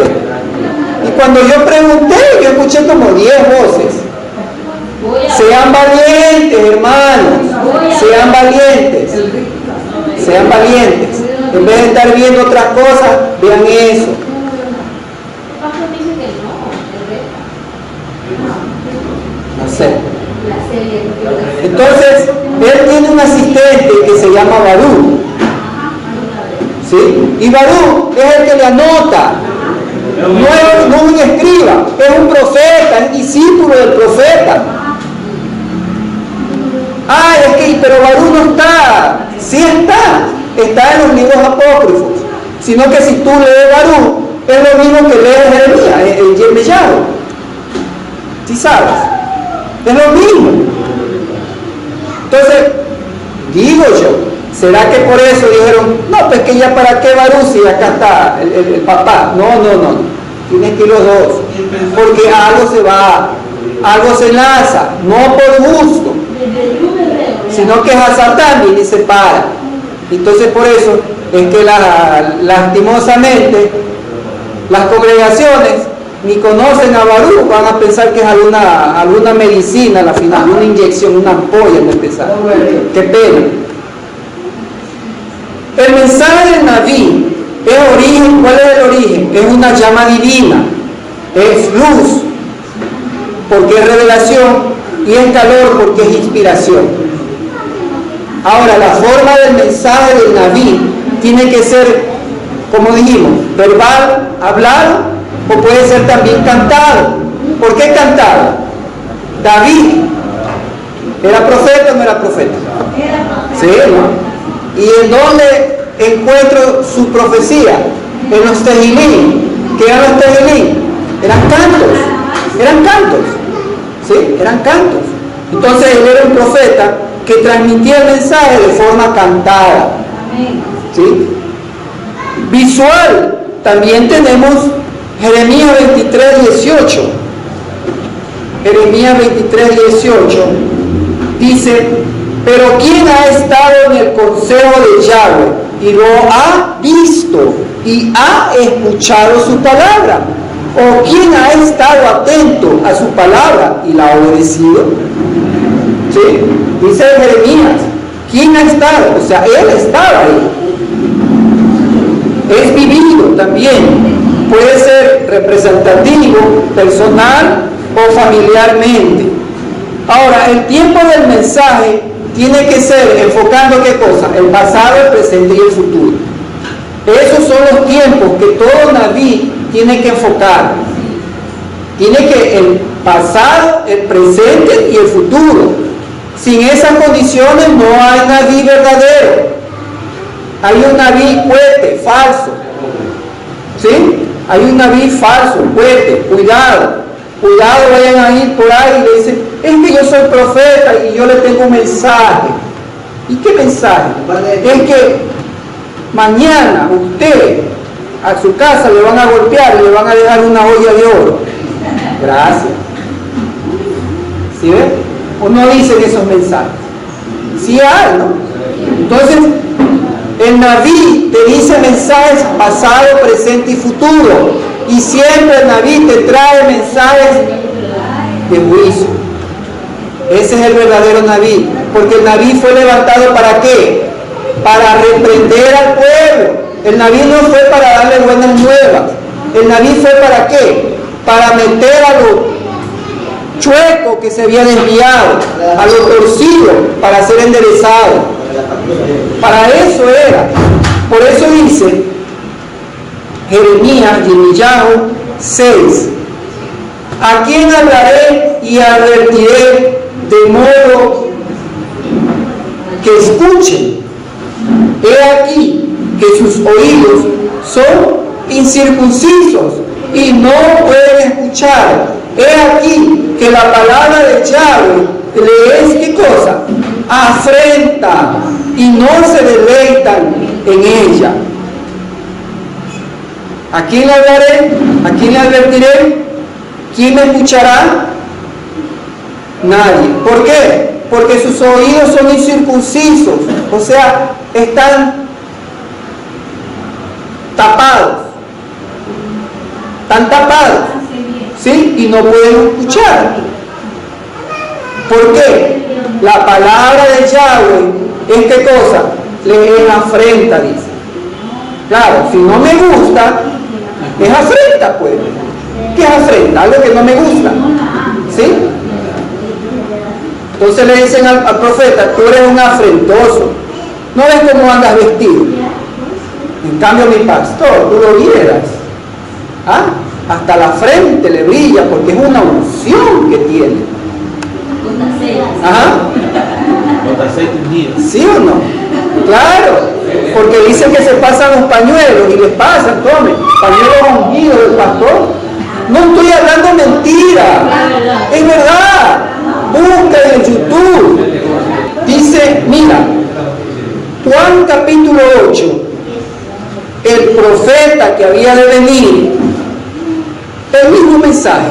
Y cuando yo pregunté, yo escuché como 10 voces. Sean valientes, hermanos. Sean valientes. Sean valientes. En vez de estar viendo otras cosas, vean eso. No sé. Entonces, él tiene un asistente que se llama Barú, ¿sí? Y Barú es el que le anota, no es un escriba, es un profeta, es discípulo del profeta. Pero Barú no está, sí está en los libros apócrifos, sino que si tú lees Barú, es lo mismo que lees Jeremías, el Yirmiyahu, ¿sí sabes? Es lo mismo. Entonces, digo yo, ¿será que por eso dijeron, no, pues que ya para qué Barú si acá está el papá? No, tienes que ir los dos, porque algo se va, algo se enlaza, no por gusto, sino que Hazar también y se para. Entonces por eso es que lastimosamente las congregaciones ni conocen a Barú, van a pensar que es alguna medicina al final, una inyección, una ampolla en empezar. Qué pena. El mensaje del Naví es origen. ¿Cuál es el origen? Es una llama divina, es luz porque es revelación y es calor porque es inspiración. Ahora, la forma del mensaje del Naví tiene que ser, como dijimos, verbal, hablado, o puede ser también cantado. ¿Por qué cantado? David, ¿era profeta o no era profeta? Sí, ¿no? ¿Y en dónde encuentro su profecía? En los Tehilín. ¿Qué eran los Tehilín? Eran cantos, ¿sí? Eran cantos. Entonces él era un profeta que transmitía el mensaje de forma cantada, ¿sí? Visual, también tenemos Jeremías 23:18. Jeremías 23:18 dice: pero ¿quién ha estado en el consejo de Yahweh y lo ha visto y ha escuchado su palabra? ¿O quién ha estado atento a su palabra y la ha obedecido? ¿Sí? Dice Jeremías, ¿quién ha estado? O sea, él estaba ahí. es vivido también. Puede ser representativo, personal o familiarmente. Ahora, el tiempo del mensaje tiene que ser enfocando ¿qué cosa? El pasado, el presente y el futuro. Esos son los tiempos que todo Naví tiene que enfocar. Tiene que el pasado, el presente y el futuro. Sin esas condiciones no hay Naví verdadero. Hay un Naví puete, falso. ¿Sí? Hay un Naví falso, puete, cuidado. Cuidado, vayan a ir por ahí y le dicen, es que yo soy profeta y yo le tengo un mensaje. ¿Y qué mensaje? Es que mañana usted a su casa le van a golpear y le van a dejar una olla de oro. Gracias. ¿Sí ves? ¿O no dicen esos mensajes? Sí hay, ¿no? Entonces, el Naví te dice mensajes pasado, presente y futuro. Y siempre el Naví te trae mensajes de juicio. Ese es el verdadero Naví. Porque el Naví fue levantado ¿para qué? Para reprender al pueblo. El Naví no fue para darle buenas nuevas. El Naví fue ¿para qué? Para meter a los chuecos que se había desviado, a los torcidos, para ser enderezados. Para eso era. Por eso dice Jeremías, Yirmiyahu 6: ¿a quién hablaré y advertiré de modo que escuchen? He aquí que sus oídos son incircuncisos y no pueden escuchar. He aquí que la palabra de Yahweh le es ¿qué cosa? Afrenta y no se deleitan en ella. ¿A quién le hablaré? ¿A quién le advertiré? ¿Quién me escuchará? Nadie. ¿Por qué? Porque sus oídos son incircuncisos, o sea, están tapados. Están tapados, ¿sí? Y no pueden escuchar. ¿Por qué? La palabra de Yahweh es ¿qué cosa? Le afrenta, dice. Claro, si no me gusta, es afrenta, pues. ¿Qué es afrenta? Algo que no me gusta, ¿sí? Entonces le dicen al profeta, tú eres un afrentoso. ¿No ves cómo andas vestido? En cambio mi pastor, tú lo vieras. ¿Ah? Hasta la frente le brilla porque es una unción que tiene. Ajá. ¿Sí o no? Claro, porque dicen que se pasan los pañuelos y les pasan, tome, pañuelos ungidos del pastor. No estoy hablando mentira, es verdad. Busca en YouTube. Dice, mira, Juan capítulo 8, el profeta que había de venir, el mismo mensaje,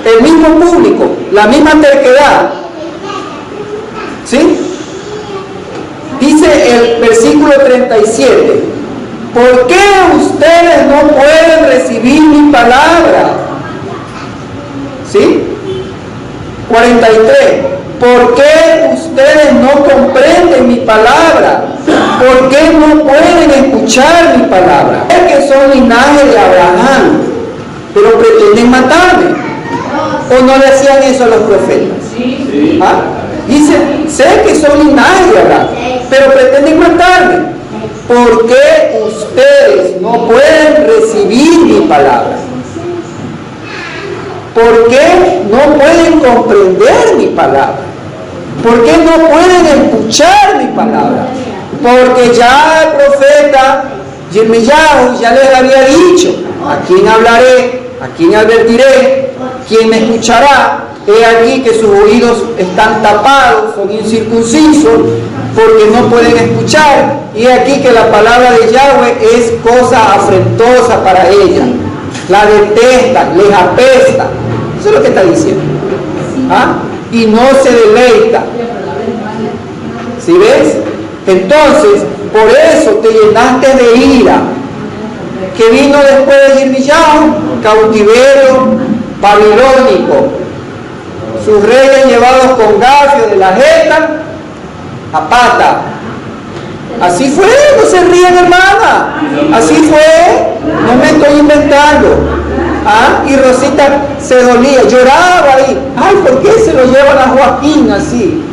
el mismo público, la misma terquedad. ¿Sí? Dice el versículo 37, ¿por qué ustedes no pueden recibir mi palabra? ¿Sí? 43, ¿por qué ustedes no comprenden mi palabra? ¿Por qué no pueden escuchar mi palabra? Es que son linaje de Abraham, pero pretenden matarme. ¿O no le hacían eso a los profetas? Sí. ¿Ah? Dice, sé que son linaje de Abraham, pero pretenden matarme. ¿Por qué ustedes no pueden recibir mi palabra? ¿Por qué no pueden comprender mi palabra? ¿Por qué no pueden escuchar mi palabra? Porque ya el profeta Yirmiyahu ya les había dicho, ¿a quién hablaré? ¿A quién advertiré? ¿Quién me escuchará? He aquí que sus oídos están tapados, son incircuncisos, porque no pueden escuchar. Y he aquí que la palabra de Yahweh es cosa afrentosa para ella. La detestan, les apesta. Eso es lo que está diciendo. ¿Ah? Y no se deleita. ¿Sí ves? Entonces, por eso te llenaste de ira. Que vino después de Yirmiyahu, cautiverio babilónico. Sus reyes llevados con gafio de la jeta a pata. Así fue, no se rían, hermana. Así fue, no me estoy inventando. ¿Ah? Y Rosita se dolía, lloraba ahí. Ay, ¿por qué se lo llevan a Joaquín así?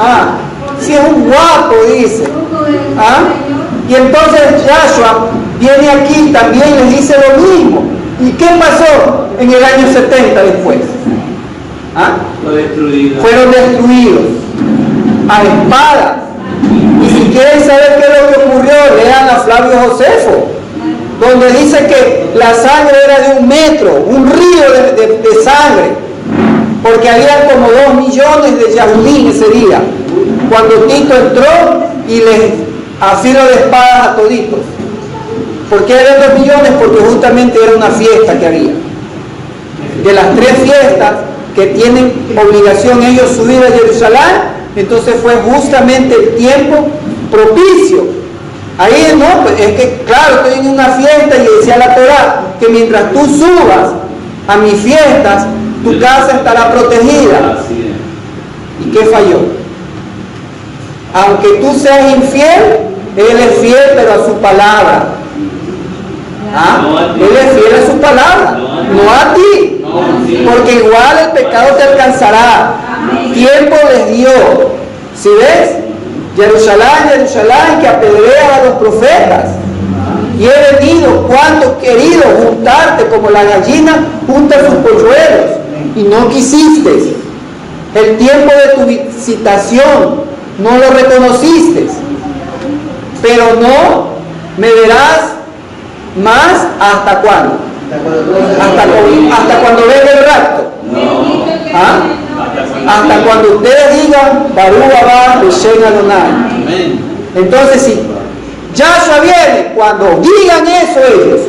Ah, si es un guapo, dice. ¿Ah? Y entonces Yahshua viene aquí también y les dice lo mismo. ¿Y qué pasó en el año 70 después? ¿Ah? Fueron destruidos a espada. Y si quieren saber qué es lo que ocurrió, lean a Flavio Josefo, donde dice que la sangre era de 1 metro, un río de sangre, porque había como 2 millones de Yahudín ese día, cuando Tito entró y les afiló de espadas a toditos. ¿Por qué eran 2 millones? Porque justamente era una fiesta que había. De las 3 fiestas que tienen obligación ellos subir a Jerusalén, entonces fue justamente el tiempo propicio. Ahí no, pues es que claro, estoy en una fiesta y decía la Torá que mientras tú subas a mis fiestas, tu casa estará protegida. ¿Y qué falló? Aunque tú seas infiel, Él es fiel, pero a su palabra. ¿Ah? Él es fiel a su palabra, no a ti, porque igual el pecado te alcanzará. Tiempo les dio. ¿Sí ves? Jerusalén, Jerusalén, que apedrea a los profetas. Y he venido, cuando querido, juntarte como la gallina junta sus polluelos, y no quisiste. El tiempo de tu visitación no lo reconociste, pero no me verás más. ¿Hasta cuándo? Hasta cuando venga el rapto. ¿Ah? Hasta cuando ustedes digan Barú Abba Hashem Adonai. Entonces, si Yahshua viene, cuando digan eso ellos,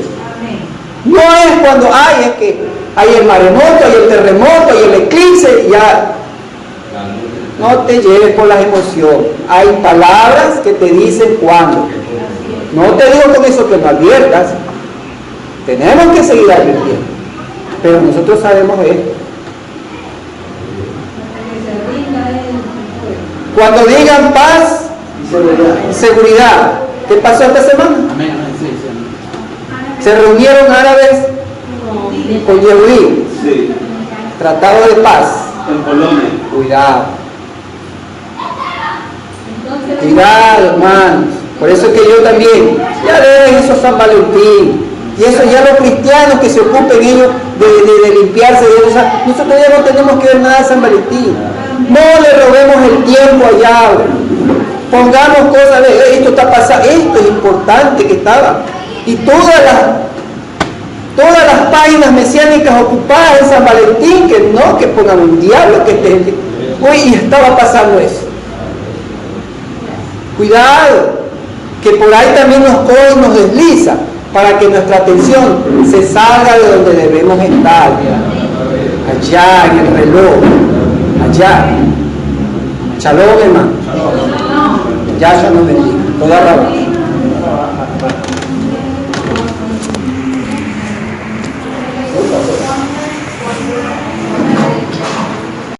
no es cuando es que hay el maremoto, hay el terremoto, hay el eclipse, ya. No te lleves por las emociones. Hay palabras que te dicen cuándo. No te digo con eso que no adviertas. Tenemos que seguir advirtiendo. Pero nosotros sabemos esto. Cuando digan paz, seguridad. ¿Qué pasó esta semana? Se reunieron árabes con Yehudí. Tratado de paz. En Polonia. Cuidado. Cuidado, hermanos. Por eso es que yo también, ya ven eso San Valentín. Y eso ya los cristianos que se ocupen ellos de limpiarse de eso. Nosotros ya no tenemos que ver nada de San Valentín. No le robemos el tiempo allá. Pongamos cosas de esto está pasando, esto es importante que estaba. Y todas las páginas mesiánicas ocupadas en San Valentín, que no, que pongan un diablo, que esté. Uy, y estaba pasando eso. Cuidado, que por ahí también nos coge y nos desliza, para que nuestra atención se salga de donde debemos estar, allá en el reloj, allá. Shalom, hermano. Yahshua nos bendiga. Toda la